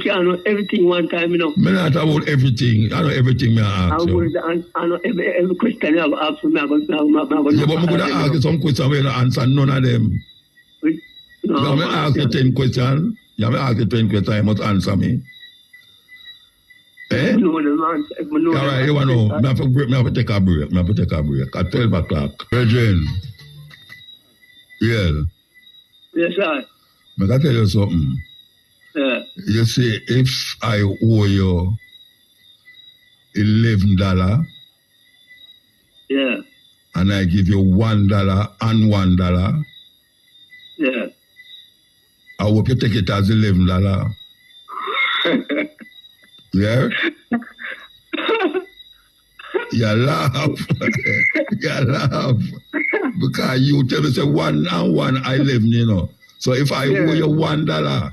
[SPEAKER 3] can't know everything one time, you know.
[SPEAKER 1] Me not about everything. I know everything me ask you.
[SPEAKER 3] I know every question you have asked me. Yeah, but
[SPEAKER 1] I'm going to ask you some questions where you don't answer none of them.
[SPEAKER 3] No,
[SPEAKER 1] me ask you 10 questions. You me ask you 10 questions, you must answer me. Eh?
[SPEAKER 3] No, all
[SPEAKER 1] right, you want to know. I have to take a break. At 12 o'clock. Virgin. Yeah.
[SPEAKER 3] Yes, sir.
[SPEAKER 1] I can tell you something.
[SPEAKER 3] Yeah.
[SPEAKER 1] You see, if I owe you $11,
[SPEAKER 3] yeah,
[SPEAKER 1] and I give you $1 and $1,
[SPEAKER 3] yeah,
[SPEAKER 1] I hope you take it as $11. Yeah? You laugh. You laugh. Because you tell me, say, 1 and 1, I 11, you know. So if I owe you $1,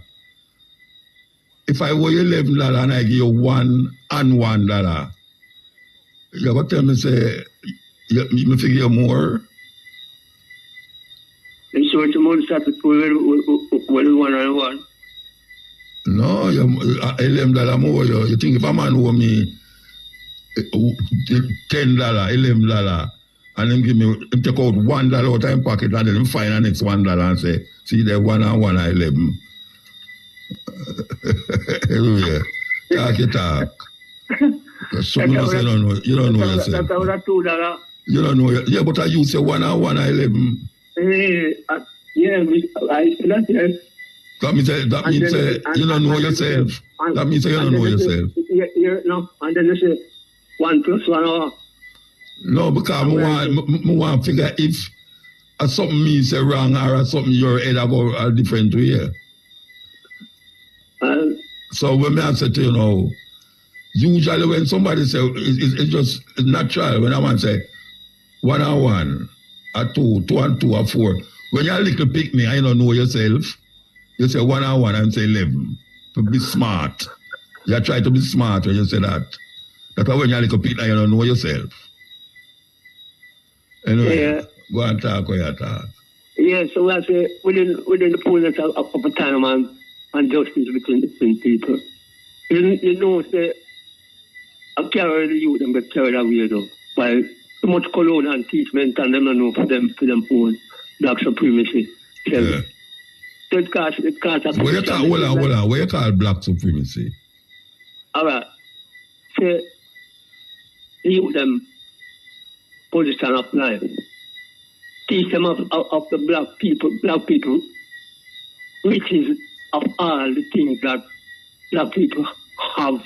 [SPEAKER 1] if I owe you $11 and I give you 1 and $1, you're going to tell me, say, you figure more?
[SPEAKER 3] And so it's more satisfied with 1 and 1.
[SPEAKER 1] No, $11 more. You think if a man owe me $10, $11, and him give me, him take out $1 out of his pocket and then him find the next $1 and say, see there 1 and 1 and 11. Anyway, talk. So you don't know yourself.
[SPEAKER 3] That's $2.
[SPEAKER 1] You don't know. Yeah, but you say 1 and 1 and 11.
[SPEAKER 3] Yeah, I say that, yes.
[SPEAKER 1] That means you don't know yourself. That means you don't know yourself.
[SPEAKER 3] No, and then you say 1 plus 1 or...
[SPEAKER 1] No, because I want to figure if something me say wrong or something your head about a different way. So when I say to you know, usually when somebody say it's just natural when I want to say 1 and 1, or 2, 2 and 2, or 4. When you're a little pick me and you don't know yourself, you say 1 and 1 and say 11. To be smart. You try to be smart when you say that. That's why when you're a little pick and you don't know yourself. Anyway, go and talk where you talk.
[SPEAKER 3] Yeah, so I say within the fullness of time and justice between people. You know, say, I carry the youth and get carried away though. By so much cologne and teachment and them don't know for them own black supremacy.
[SPEAKER 1] Yeah.
[SPEAKER 3] So it causes
[SPEAKER 1] Where you call, hold on. Where you call black supremacy?
[SPEAKER 3] Alright. Say, youth them position of life. Teach them of the black people, riches of all the things that black people have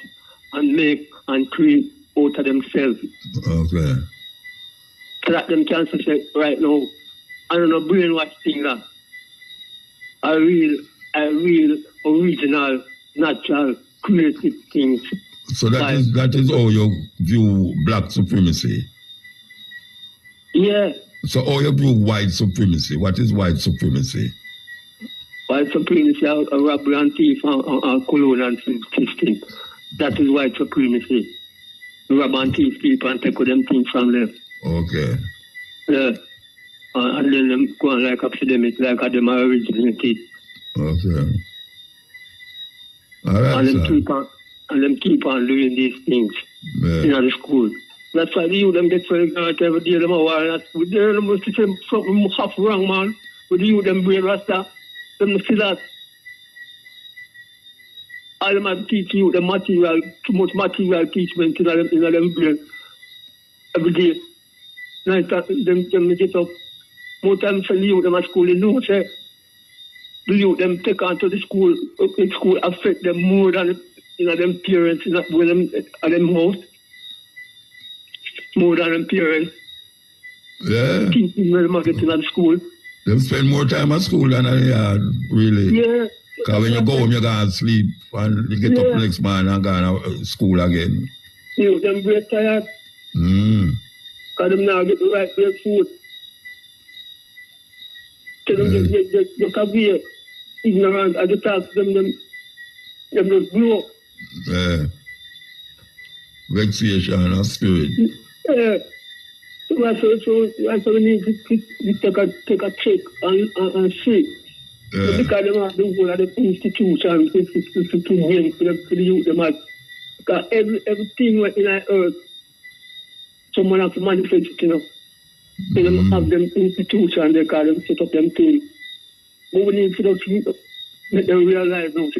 [SPEAKER 3] and make and create out of themselves.
[SPEAKER 1] Okay.
[SPEAKER 3] So that them can say, right now, I don't know, brainwash thing that a real original, natural, creative things.
[SPEAKER 1] So that is how you view black supremacy?
[SPEAKER 3] Yeah.
[SPEAKER 1] So how you view white supremacy? What is white supremacy?
[SPEAKER 3] White supremacy are robbery and thief and cologne and system. That is white supremacy. Rob and thief people and take them things from them.
[SPEAKER 1] Okay.
[SPEAKER 3] Yeah. And then them go on like epidemic, like them originality.
[SPEAKER 1] Okay. All right,
[SPEAKER 3] and them keep on doing these things in the school. That's why the youth them get very ignorant every day. Them are them must say something half wrong, man. with the youth them brain Rasta, them see that. All them have to teach you the material, too much material teachment in them brain every day. Night them get up. More time for the youth them at school, they know say the youth them take on to the school, in school affect them more than them parents, when them at them house. More than them parents.
[SPEAKER 1] Yeah.
[SPEAKER 3] Teaching when them get in at school.
[SPEAKER 1] Them spend more time at school than at the yard, really.
[SPEAKER 3] Yeah.
[SPEAKER 1] Because when you go home, you go and sleep, and you get up next morning and go to school again.
[SPEAKER 3] You them great tired. Because them now get the right great food. Tell them you can be ignorant at the task, them just blow up.
[SPEAKER 1] Yeah. Vexation of spirit.
[SPEAKER 3] Yeah. So we need to take a check and see.
[SPEAKER 1] Yeah.
[SPEAKER 3] Because them have the whole of the institution to bring for the youth them at. Because everything in our earth, someone have to manifest it, They don't have them institution, they call them set up them things. But we need to let them realize now is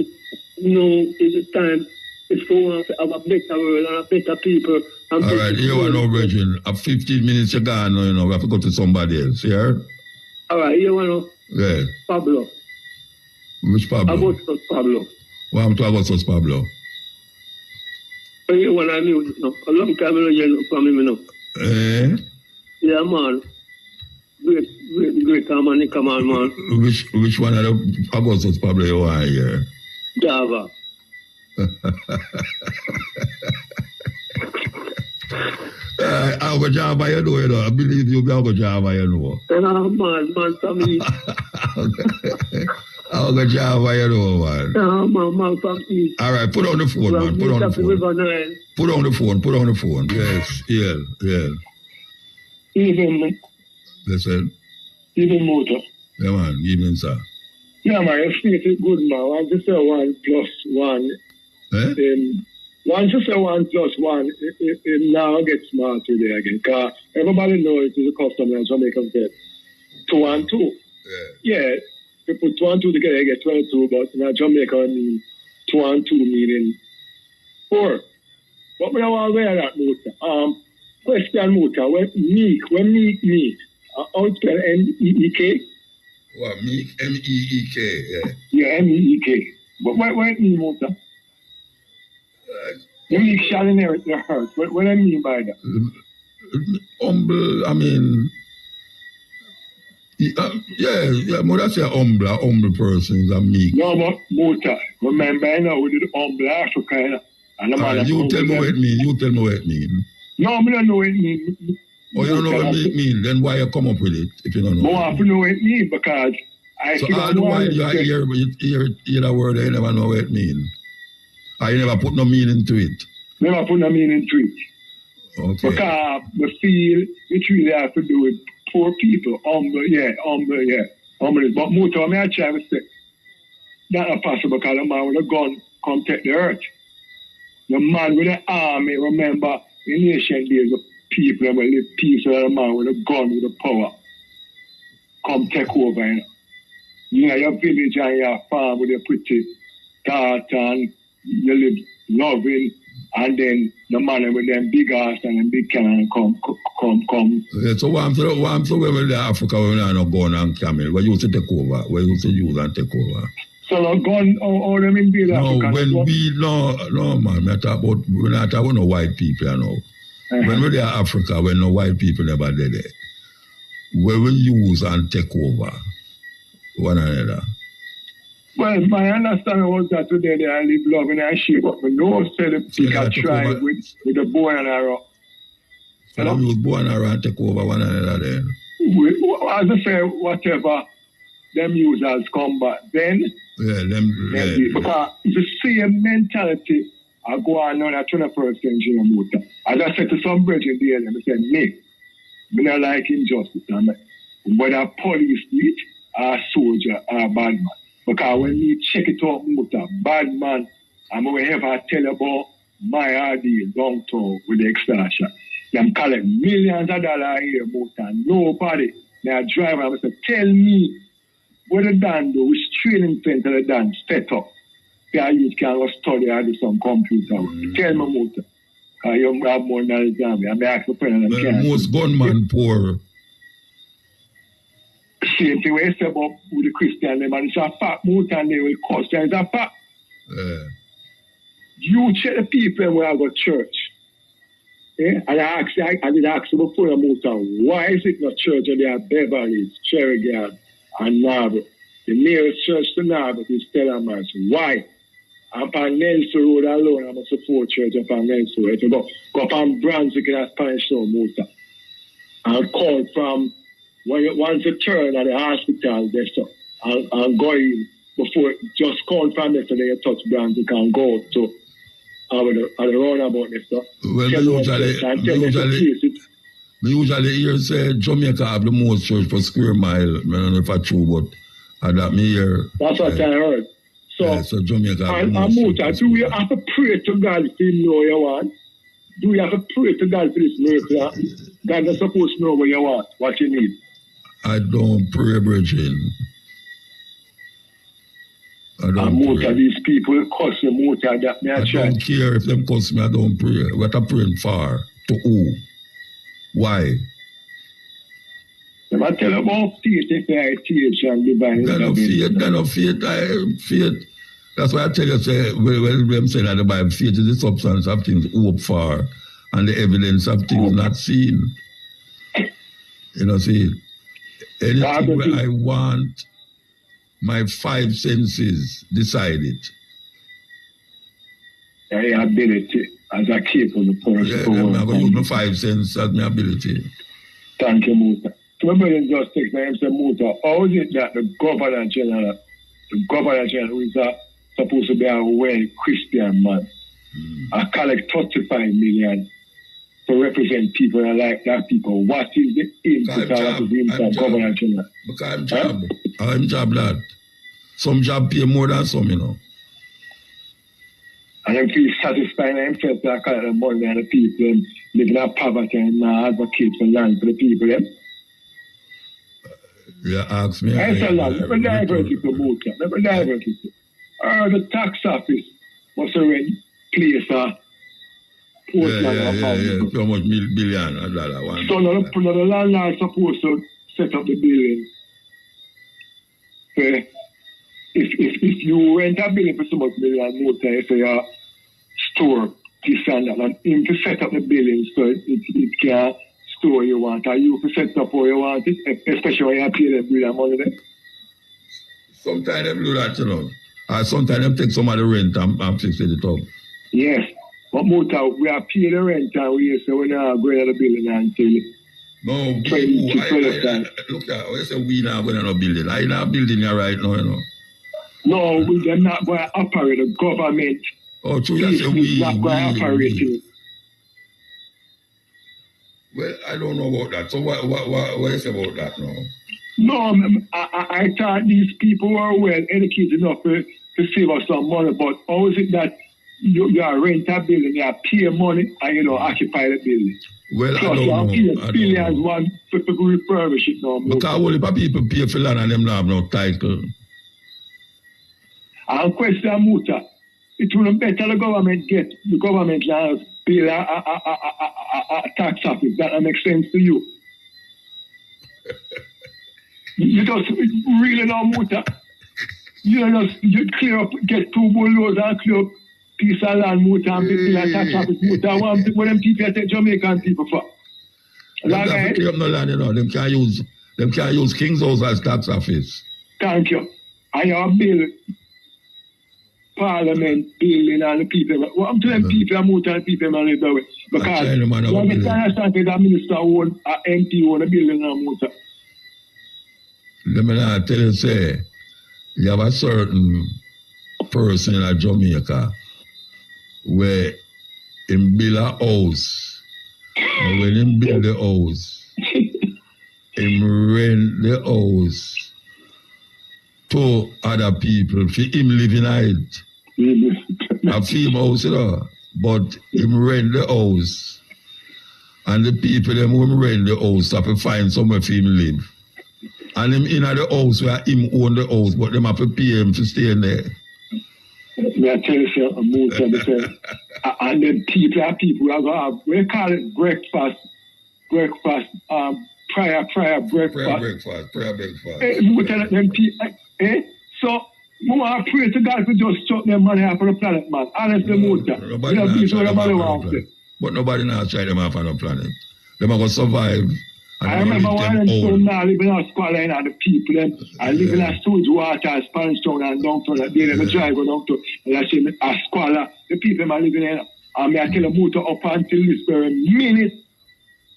[SPEAKER 3] the time. It's for us to have a better world and a better people.
[SPEAKER 1] All right, you want no Virgin. At 15 minutes you're gone, we have to go to somebody else, yeah?
[SPEAKER 3] All right, you want to?
[SPEAKER 1] Yeah.
[SPEAKER 3] Pablo.
[SPEAKER 1] Which Pablo?
[SPEAKER 3] Augustus Pablo.
[SPEAKER 1] What happened to Augustus Pablo?
[SPEAKER 3] You want to music now? A long time I hear from him now.
[SPEAKER 1] Eh?
[SPEAKER 3] Yeah, man. Great harmonica man.
[SPEAKER 1] Which one of the Augustus Pablo you want here?
[SPEAKER 3] Java.
[SPEAKER 1] I'll go Java, you know. I believe you'll be able to Java, you know.
[SPEAKER 3] Man, from East.
[SPEAKER 1] I'll go Java, you know, man.
[SPEAKER 3] Man, from East.
[SPEAKER 1] All right, put on the phone, man. Put on the phone. Put on the phone. Yes, yeah.
[SPEAKER 2] Evening.
[SPEAKER 1] Listen.
[SPEAKER 2] Evening, Muta.
[SPEAKER 1] Yeah, man. Evening, sir.
[SPEAKER 2] Yeah, man, your faith is good, man. I just say 1 plus 1.
[SPEAKER 1] Eh?
[SPEAKER 2] Once you say 1 plus 1, it now gets smart today again. Because everybody knows it is a custom in Jamaica said 2 and 2. Yeah, you put 2 and 2 together, you get 22, but in Jamaica, I mean 2 and 2 meaning 4. But we don't want to wear that, Muta. Question, Muta, when meek, how to spell M-E-E-K?
[SPEAKER 1] What, meek? M-E-E-K, yeah.
[SPEAKER 2] Yeah, M-E-E-k. But what it mean, Muta? The meek shall inherit the earth. What do I mean by that?
[SPEAKER 1] Humble, I mean... yeah, Mother say humble persons are meek.
[SPEAKER 2] No, but Muta, remember, I know we did humble Africa, and the man
[SPEAKER 1] you tell me what it mean.
[SPEAKER 2] No, I don't know what it means.
[SPEAKER 1] Oh, you don't know what it mean? Then why you come up with it if you don't know?
[SPEAKER 2] I have to know what it means because I
[SPEAKER 1] so all the while you hear the word, you never know what it means. Or you never put no meaning to it.
[SPEAKER 2] Never put no meaning to it.
[SPEAKER 1] Okay.
[SPEAKER 2] Because the feel it really has to do with poor people. Humble. But Muta, I try to say that's not possible because the man with a gun come take the earth. The man with the army, remember, in ancient days, the people that will live peace with the man with a gun, with the power, come take over. You know, your village and your farm with your pretty daughter and you live loving, and then the man with them big ass and them big cannon come.
[SPEAKER 1] Yeah, so what I'm saying, when we're in Africa, when we're not going and camel, we used to take over, we used to use and take over.
[SPEAKER 2] So the gun, or them in Bill Africa?
[SPEAKER 1] No, man, we're not talking about no white people, you know. When we're in Africa, when no white people never did it, we will use and take over one another.
[SPEAKER 2] Well, my understanding was that today they live love and I share, but we know say the pick try with the bow and arrow.
[SPEAKER 1] So they use bow and arrow and take over one another then?
[SPEAKER 2] As I say, whatever them users combat, then because it's the same mentality I go on at 21st century Muta. As I said to some brethren there, they said, me not like injustice. Whether police it or soldier or bad man. Because when we check it out, Muta, bad man, and we ever tell about my idea downtown with the extortion. Them collect millions of dollars here, Muta. Nobody, they are driving, I say, tell me
[SPEAKER 4] what the Dan do, which training center the Dan set up. Yeah, you can go study or do some computer. Tell me, Muta. You have more knowledge than me. I may ask a friend and
[SPEAKER 1] Well, most gunmen poor.
[SPEAKER 4] Same thing we say about with the Christian them, and it's a fact, Muta, and they will cost. It's a fact. You check the people when I go to church. Yeah? And I did ask them before I moved on, why is it not church and they have Beverly, Cherrygard, and Narberth? The nearest church to Narberth is Stellarmars. Why? I'm on Nelson Road alone, I'm a support church up on Nelson Road. If you go up on Brunswick in Spanish Town, Muta. And call from, once you turn at the hospital, there, so, and go in, before, just call from yesterday, you touch Brunswick and go to at the roundabout and stuff.
[SPEAKER 1] Well, we usually hear say Jamaica have the most church per square mile. I don't know if that's true, but that me hear.
[SPEAKER 4] That's what I heard. So
[SPEAKER 1] Jamaica have the most
[SPEAKER 4] Muta, do we have to pray to God if you know you want? Do we have to pray to God for this miracle? God is supposed to know what you want, what you need.
[SPEAKER 1] I don't pray, Bridget. I don't
[SPEAKER 4] Muta, these people cuss the Muta that me
[SPEAKER 1] I don't care if them cuss me, I don't pray. What I'm praying for? To who? Why?
[SPEAKER 4] If I tell you about faith, if I teach and divine.
[SPEAKER 1] Then of faith. That's why I tell you, say, when them say that the Bible, faith is the substance of things hoped for and the evidence of things not seen. You know, see, anything where I want, my five senses decide it.
[SPEAKER 4] Yeah, ability as a capable person.
[SPEAKER 1] Yeah, I'm going to use my five senses as my ability.
[SPEAKER 4] Thank you, Muta. So my brother just takes my name, say, Muta, how is it that the Governor General who is supposed to be a well Christian man, I collect 35 million to represent people and like that people? What is the input of the Governor General?
[SPEAKER 1] Because I'm job that. Some job pay more than some, you know.
[SPEAKER 4] And I feel satisfied and themselves that I collect the money and the people and living in poverty and advocate for land for the people.
[SPEAKER 1] Yeah, ask me.
[SPEAKER 4] I said, never divert it to Muta. Never divert it. The tax office must already place a
[SPEAKER 1] Yeah. How much billion or dollar one?
[SPEAKER 4] So now the landlord is supposed to set up the building. So if you rent a building for so much million, Muta, you say you store this and that, and him to set up the building so it can store you want, or you to set up how you want it, especially when you pay them bill and money there.
[SPEAKER 1] Sometimes they do that, you know. Sometimes they take some of the rent and fix it up.
[SPEAKER 4] Yes. But Muta, we are paying the rent and we say we're not going to the building until
[SPEAKER 1] no, look at I say we not going to no building. I not building here right now, you know.
[SPEAKER 4] No, they're not going to operate. The government
[SPEAKER 1] oh, true, you say we
[SPEAKER 4] not going to operate it.
[SPEAKER 1] Well, I don't know about that. So what is about that now?
[SPEAKER 4] No, I thought these people were well educated enough to save us some money, but how is it that you are rent a building, you pay money, and occupy the building?
[SPEAKER 1] Well,
[SPEAKER 4] plus,
[SPEAKER 1] I don't know.
[SPEAKER 4] Billions one to refurbish it now.
[SPEAKER 1] Because only people pay for land and them not have no title.
[SPEAKER 4] And question, Muta, it would be better the government lands pay a tax office. That makes sense to you. You just really know, Muta. You clear up, get 2 bulldozers and clear up piece of land, Muta, and people a tax office, Muta. What them people take Jamaican people for?
[SPEAKER 1] Them can't clear up no land, you know. Them can't use King's House as tax office.
[SPEAKER 4] Thank you. And your bill, Parliament building and the people. What I'm telling people, I'm telling people, man, live that way. Because you understand that minister own, MP own a building and Muta.
[SPEAKER 1] Let me not tell you, say, you have a certain person in Jamaica where him build a house, and when him build the house, him rent the house to other people for him living it. A female house, you know, but him rent the house, and the people them who rent the house have to find somewhere for him live. And him in the house where him own the house, but them have to pay him to stay in there.
[SPEAKER 4] Me I tell you, sir, Muta, me say, and then people are going to have, we call it breakfast, prayer breakfast.
[SPEAKER 1] Prayer breakfast.
[SPEAKER 4] Muta, them people, so, I want to pray to God to just chuck them money off of the planet, man. Honestly, Muta.
[SPEAKER 1] Nobody not try them off on the planet. But nobody not try them off on the planet. Them are going to survive.
[SPEAKER 4] I remember one of them so now living in a squalor and the people them and living in Stooge Water, Spanish Town and downtown that day, they drive go down to and I say a squalor, the people them are living in and I tell them Muta up until this very minute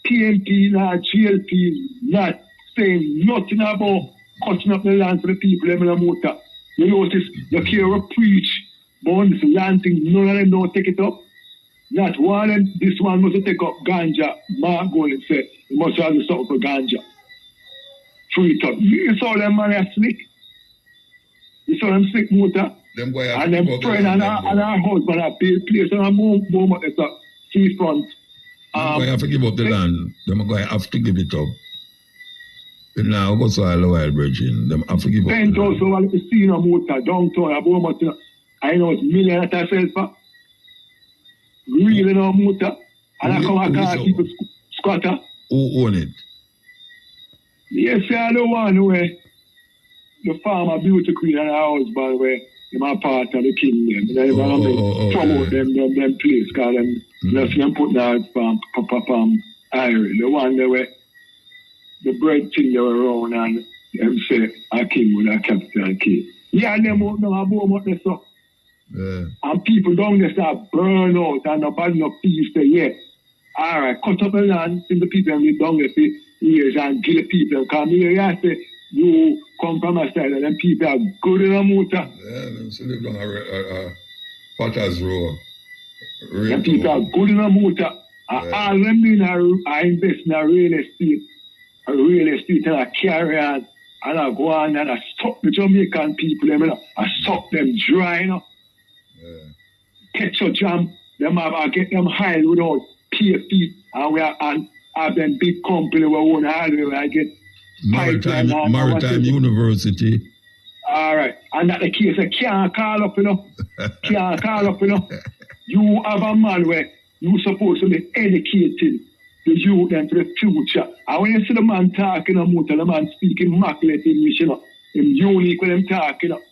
[SPEAKER 4] PMP not GLP not saying nothing about cutting up the land for the people them in the Muta. You notice you hear a preach about this land thing, none of them don't take it up. Not one and this one must take up ganja. Mark go and say, you must have the something for ganja. Free it up. You saw them man are slick. You saw them slick Muta.
[SPEAKER 1] Them boy
[SPEAKER 4] and them friend and our husband are build place and a moment it's a seafront.
[SPEAKER 1] Them boy have to give up the land. Them boy have to give it up. Now go so all the while, Virgin. Them have to give up.
[SPEAKER 4] 10,000 while you see no Muta downtown a moment. I know it's million that I sell for. Really no Muta. And I come and call people squatter.
[SPEAKER 1] Who own it?
[SPEAKER 4] Yes, I the one where the farmer beauty queen and her husband where them are part of the kingdom. They promote them place, call them just them put that iron. The one there where the bread thing they were around and them say a king with a capital K. Yeah, and them out now about this stuff. And people down there start burn out and nobody no peace there yet. Alright, cut up the land in the people and live down there for years and kill the people. Come here, you say, you come from a side and then people are good in a Muta.
[SPEAKER 1] Yeah, them still live down a Potter's Row.
[SPEAKER 4] And people are good in a Muta. And all them doing are invest in a real estate and a carry on. And I go on and I stop the Jamaican people, I stop them dry, you know. Petrol jam, I get them high without pay fee, and we are and have them big company we own highway. I get
[SPEAKER 1] Maritime University.
[SPEAKER 4] All right, and that the case I can't call up, you know. Can't call up, you know. You have a man where you supposed to be educating the youth and for the future. And when you see the man talking about the man speaking immaculate English, you know, him unique when them talking, you know.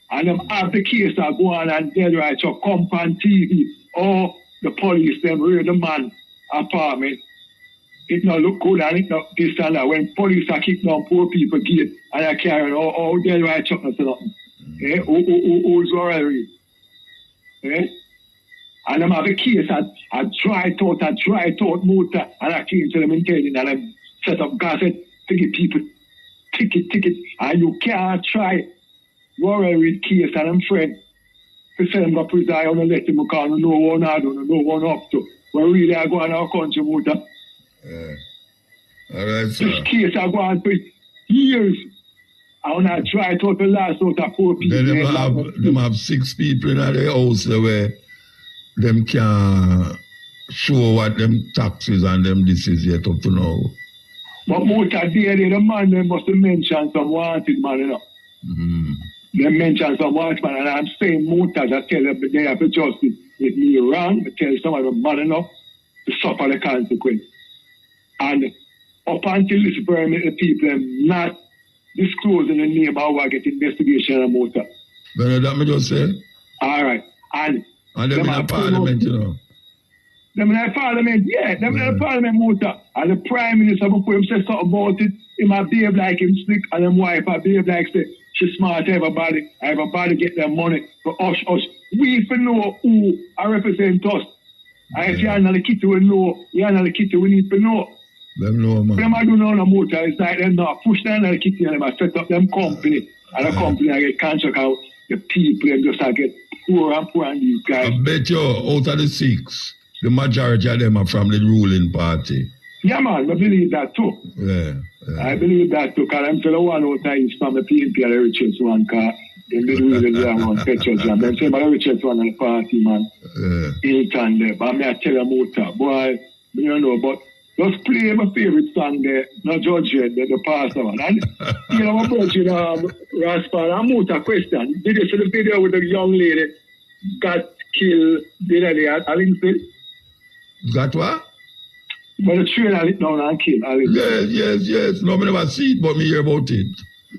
[SPEAKER 4] And them have the case that go on and dead right so come on TV or the police them raid the man apartment. It not look good and it not this and that. When police are kicking down poor people gate and they carrying all dead right chuck and nothing. Who's already? And them have a case I dry thought Muta and I came to them in Kenya and I set up gazette to give people ticket and you can't try. Worry case and I'm friend. To say them got preside on the let him because no one I don't know one up to. When really I go on our country Muta.
[SPEAKER 1] Alright, sir.
[SPEAKER 4] This case I go on for years. I want to try to the last out of 4 people.
[SPEAKER 1] Then them have 6 people in their house where them can show what them taxes and them this is yet up to now.
[SPEAKER 4] But Muta the man they must mention some wanted man, you know. They mention some wanted man and I'm saying Muta I tell them they have to justice. If me wrong, I tell some of them man enough to suffer the consequence. And up until this very minute, the people are not disclosing the name of what get investigation on Muta.
[SPEAKER 1] But that me just say.
[SPEAKER 4] All right. And
[SPEAKER 1] them in a parliament, you know.
[SPEAKER 4] Them in a parliament, yeah. Them in a parliament, Muta. And the prime minister, before him say something about it, he might behave like him slick, and them wife might behave like say, she's smart, everybody get their money. But us. We even know who I represent us. And if you're not the kitty, we know. You're not the kitty, we need to know.
[SPEAKER 1] Them know, man.
[SPEAKER 4] Them I do know on a Muta, it's like them not push down the kitty and them set up them company. And the company I get contract out, the people them just get poor and these guys.
[SPEAKER 1] I bet you out of the 6, the majority of them are from the ruling party.
[SPEAKER 4] Yeah, man, I believe that too.
[SPEAKER 1] Yeah.
[SPEAKER 4] I believe that too, because I'm the one out there is from the PNP and the richest one, because they didn't really want petrol jam. Them say, but the richest one on the party, man. Hilton there. But I tell you, Muta, boy, you don't know, but Just play my favorite song there, not judge it, the pastor one. And, you know, my brother, Rasta and Muta question. Did you see the video with the young lady got killed the other day? I didn't see.
[SPEAKER 1] Got what?
[SPEAKER 4] But the trailer lit down and killed.
[SPEAKER 1] Yes. No, I never see it, but me hear about it.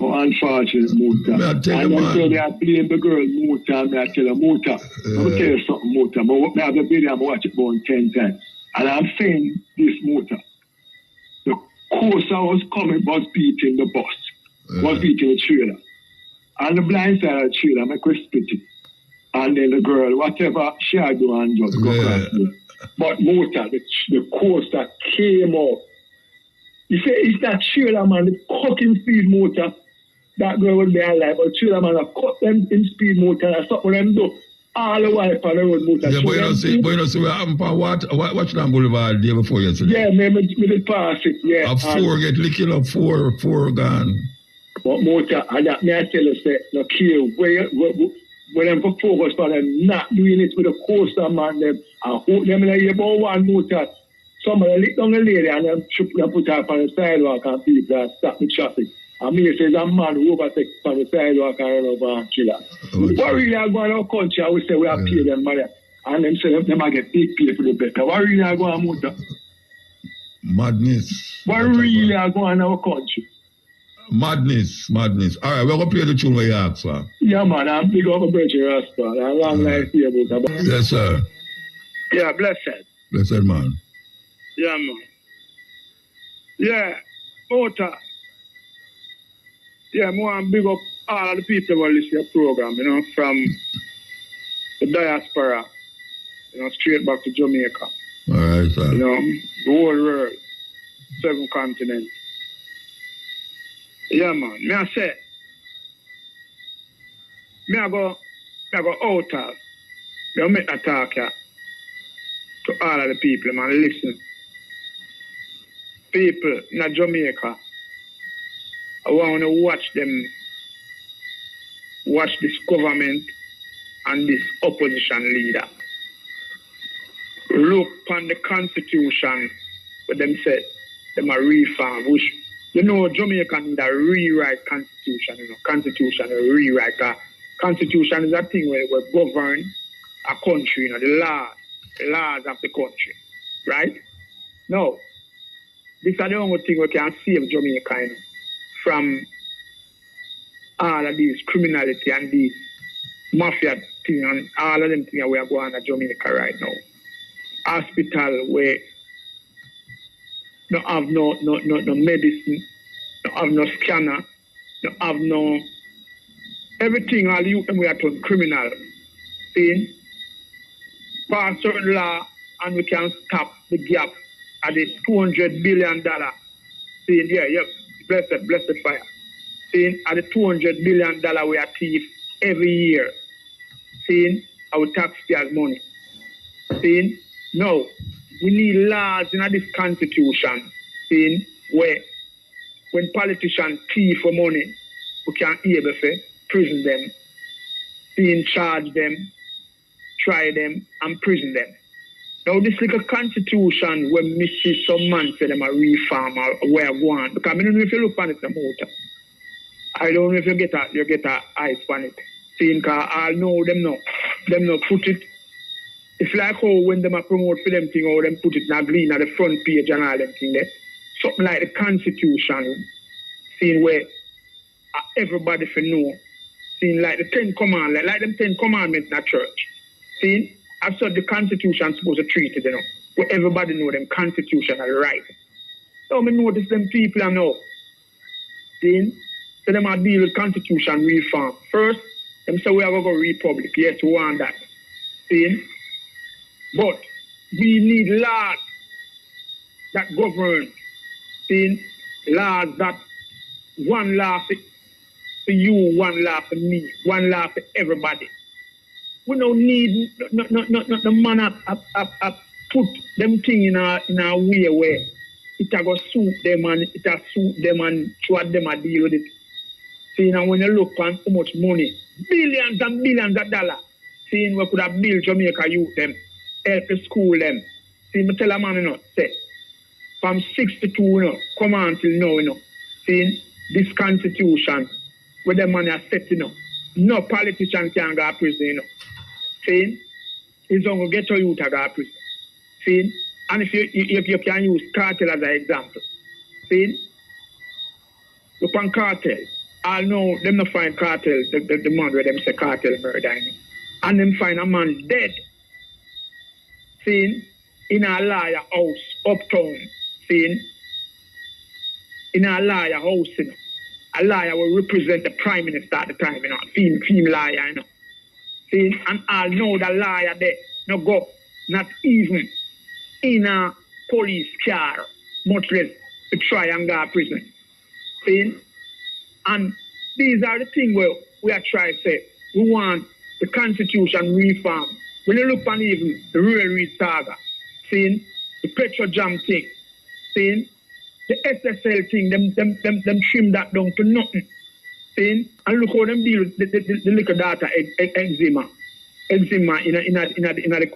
[SPEAKER 4] Oh, unfortunate Muta.
[SPEAKER 1] I tell you, man.
[SPEAKER 4] So they are playing the girl Muta, and I tell her, Muta, let me tell you something, Muta. I have the video, I'm watching it about 10 times. And I'm saying this, Muta. The courser was coming, was beating the bus, was beating the trailer. And the blind side of the trailer, I could split it. And then the girl, whatever she had do and just go across me. But Muta, the courser came up. You say it's that trailer man, the cutting speed motor, that girl would be alive. But trailer man, I cut them in speed motor and stop what them do. All the way for the road motor.
[SPEAKER 1] Yeah, but you don't see what happened for watch that Boulevard the day before yesterday.
[SPEAKER 4] Yeah, maybe did pass it, yeah.
[SPEAKER 1] A four get licked up, four gone.
[SPEAKER 4] But motor, and that may I tell you, say, no kill. When them for focus for them not doing it with the coaster man, them, and hope them in a about one motor. Somebody lick down the lady and then put her on the sidewalk and people stop the traffic. And me says a man who overtakes on the sidewalk and run over and kill her. What really are going on our country? I would say we have paid them money. And them say them might get big pay for the better. What really are going on, Muta?
[SPEAKER 1] Madness.
[SPEAKER 4] What really are going on our country?
[SPEAKER 1] Madness. All right, we're going to play the tune where you ask for.
[SPEAKER 4] Yeah, man. I'm big up a Bridget Rasta. And long life here, Muta.
[SPEAKER 1] Yes, sir.
[SPEAKER 4] Yeah, blessed.
[SPEAKER 1] Blessed, man.
[SPEAKER 4] Yeah, man. Yeah, Muta. Yeah, I want to big up all of the people who listen to your program, you know, from the diaspora, you know, straight back to Jamaica.
[SPEAKER 1] All right, sir.
[SPEAKER 4] You know, the whole world, 7 continents. Yeah, man. Me I say, I go out of, me make that talk here to all of the people, man, listen. People in Jamaica, I want to watch this government and this opposition leader. Look on the constitution where them say them a reform, which, you know, Jamaica need a rewrite constitution, you know, constitution, a rewrite. Constitution is a thing where we govern a country, you know, the laws of the country, right? Now, this is the only thing we can save Jamaica, you know, from all of these criminality and these mafia thing and all of them things we are going to Jamaica right now. Hospital where don't have no medicine, don't have no scanner, don't have no everything. All you and we are told criminal. See, pass certain law and we can stop the gap at the $200 billion. See, yeah, blessed fire. Seeing at the $200 billion we are thief every year. Seeing our taxpayers' money. Seeing no, we need laws in this constitution. Seeing where when politicians thief for money, we can able to prison them. Seeing charge them, try them, and prison them. Now this like a constitution where me see some man say them a reform or where I go on. Because I don't know if you look on it, Muta. I don't know if you get a eyes on it. Seeing because I know them no put it. It's like how when them a promote for them thing or them put it in a green at the front page and all them thing there. Something like the constitution. Seeing where everybody for know. Seeing like the 10 commandments, like them 10 commandments in a church. Seeing I've said the constitution supposed to treat it, you know, where everybody know them constitutional right. So me notice them people I know. Then, so them are deal with constitution reform. First, them say we have to go republic. Yes, we want that. See? But we need laws that govern. See? Laws that one law for you, one law for me, one law for everybody. We don't need the man up put them thing in a way where it a go suit them and try them a deal with it. See, now when you look on how much money, billions and billions of dollars, seeing we could have built Jamaica youth them, help the school them. See, me tell a man, you know, say,
[SPEAKER 5] from 62, you know, come on till now, you know. See, this constitution, where the money are set, you know. No politician can go to prison, you know. See, he's going to get you to go to prison. See, and if you can use cartel as an example. See, look on cartel. I know them not find cartel, the man where them say cartel murder, you know. And them find a man dead. See, in a liar house, uptown. See, in a liar house, you know. A liar will represent the prime minister at the time, you know. Female liar, you know. See, and I know the liar there, no go, not even in a police car, much less to try and go to prison. See? And these are the things where we are trying to say, we want the constitution reform. When you look on even the railway saga, see, the petrol jam thing, see, the SSL thing, them trim that down to nothing. See? And look how them deal with the liquor data eczema in the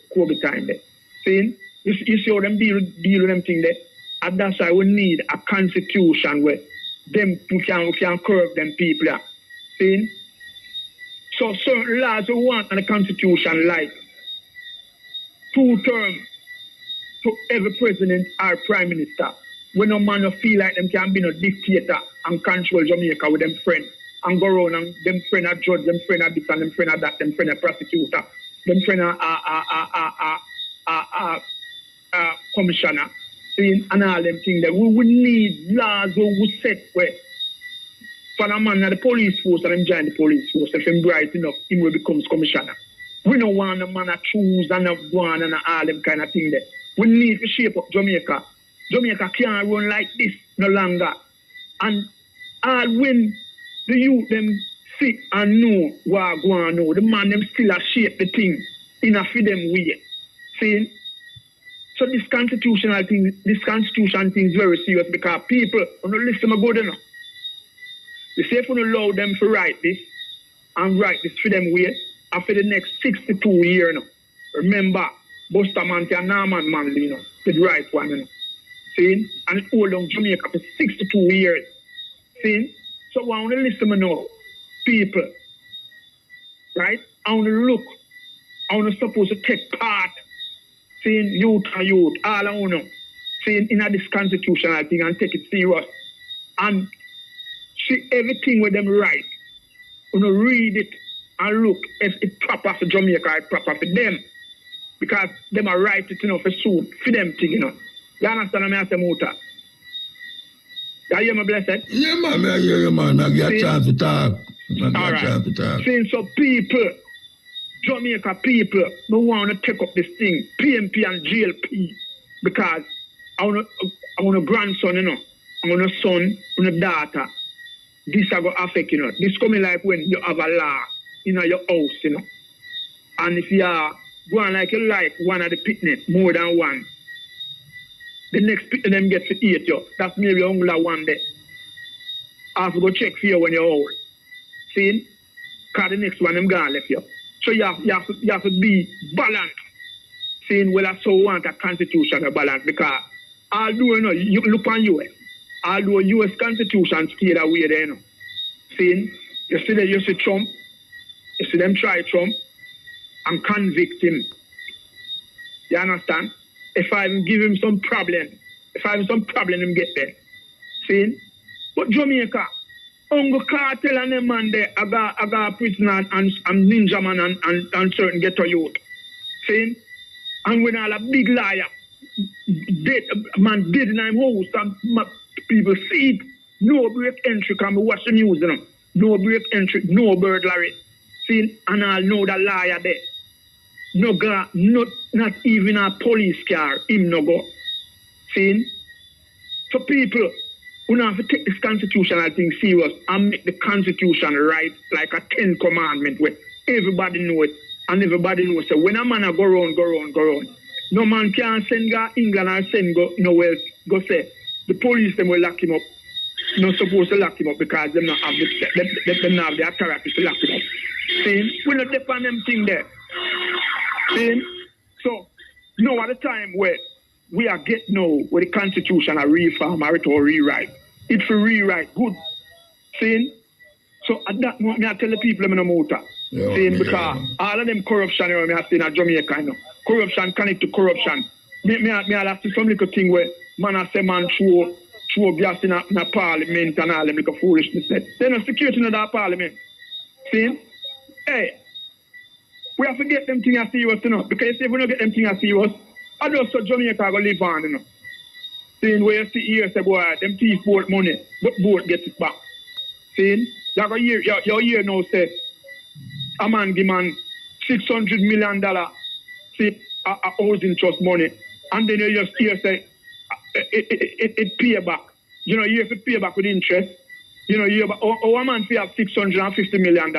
[SPEAKER 5] COVID time there. See? You see how them deal with them thing there? And that's why we need a constitution where we can curb them people. See? So certain laws we want in the constitution, like 2 terms to every president or prime minister. When no man feel like them can be no dictator and control Jamaica with them friends and go around and them friend a judge, them friend a this and them friend a that, them friend a prosecutor, them friend a commissioner, see, and all them things that we would need laws where we set where for a man at the police force and them join the police force, if him bright enough, him will becomes commissioner. We don't want a man to choose and a go on and all them kind of thing there. We need to shape up Jamaica. Jamaica can't run like this no longer. And all when the youth them sit and know what go on now, the man them still a shape the thing in a for them way. See? So this constitution thing is very serious because people don't listen to good enough. You say if you allow them to write this and write this for them way, and for the next 62 years now. Remember, Bustamante and Norman Manley, you know, did right one, you know. See? And it hold on Jamaica for 62 years. See? So I want to listen to now, people, right? I want to look. I want to supposed to take part. Seeing youth and youth, all I want to know. Seeing in this constitutional thing and take it serious. And see everything with them right. You know, read it and look if it's proper for Jamaica or it's proper for them. Because them are right it, you know, for soon, for them thing, you know. You understand what I say, Muta? You hear me, blessed?
[SPEAKER 1] Yeah, man, I hear you, man. I get a chance to talk.
[SPEAKER 5] All right. Since so people, Jamaica people, we want to take up this thing, PMP and GLP, because I want a grandson, you know, I want a son, I want a daughter. This is going to affect, you know. This coming like when you have a law in your house, you know. And if you are going like you like one of the picnic, more than one, the next picnic them get to eat you. That's maybe only one day. I have to go check for you when you're old. See? Because the next one them gonna left you. So you have to be balanced. Saying, well, I so want a constitution balance because although you know, you look on US, although US constitution stayed away there, you know. Saying, you see Trump, you see them try Trump and convict him. You understand? If I give him some problem, him get there. See? But Jamaica, Uncle Cartel and them man there, I got prisoner and ninja man and certain ghetto youth. See? And when all a big liar, dead in my house, and people see it, no break entry, can we watch the news, you know. No break entry, no burglary. See? And I'll know the liar there. No go, not even a police car, him no go. See? So people, we have to take this constitutional thing serious and make the constitution right like a 10 commandment where everybody know it and everybody knows. So when a man go round, no man can send go England or send go nowhere, go say, the police them will lock him up. Not supposed to lock him up because them not have them not have the authority to lock him up. See? We not depend on them thing there. See? So, now at the time where we are get now with the constitution a reform or rewrite. It for rewrite good. Saying? So at that moment, I tell the people in the Muta. Saying because all of them corruption me I see in Jamaica, you know. Corruption connect to corruption. Me I see some little thing where man I say man throw gas in a parliament and all them little foolishness. They no security in that parliament. See? Hey, we have to get them things serious, you know. Because if we don't get them things serious, I just so Jamaica go live on, you know. Seeing where you see here say boy, them thief boat money, but boat get it back. Seeing? You hear now say a man give man $600 million see a housing trust money, and then you just hear say it pay back. You know, you have to pay back with interest. You know, a man pay have $650 million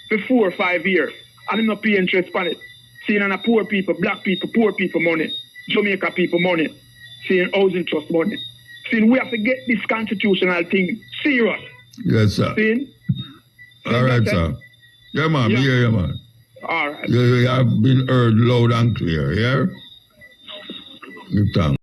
[SPEAKER 5] for 4 or 5 years, and him not pay interest on it. Seeing on a poor people, black people, poor people money, Jamaica people money, seeing housing trust money. Seeing we have to get this constitutional thing serious.
[SPEAKER 1] Yes, sir.
[SPEAKER 5] Seeing?
[SPEAKER 1] All right, sir. Yeah, man.
[SPEAKER 5] Yeah.
[SPEAKER 1] Yeah, man.
[SPEAKER 5] All right.
[SPEAKER 1] You have been heard loud and clear, yeah? Good time.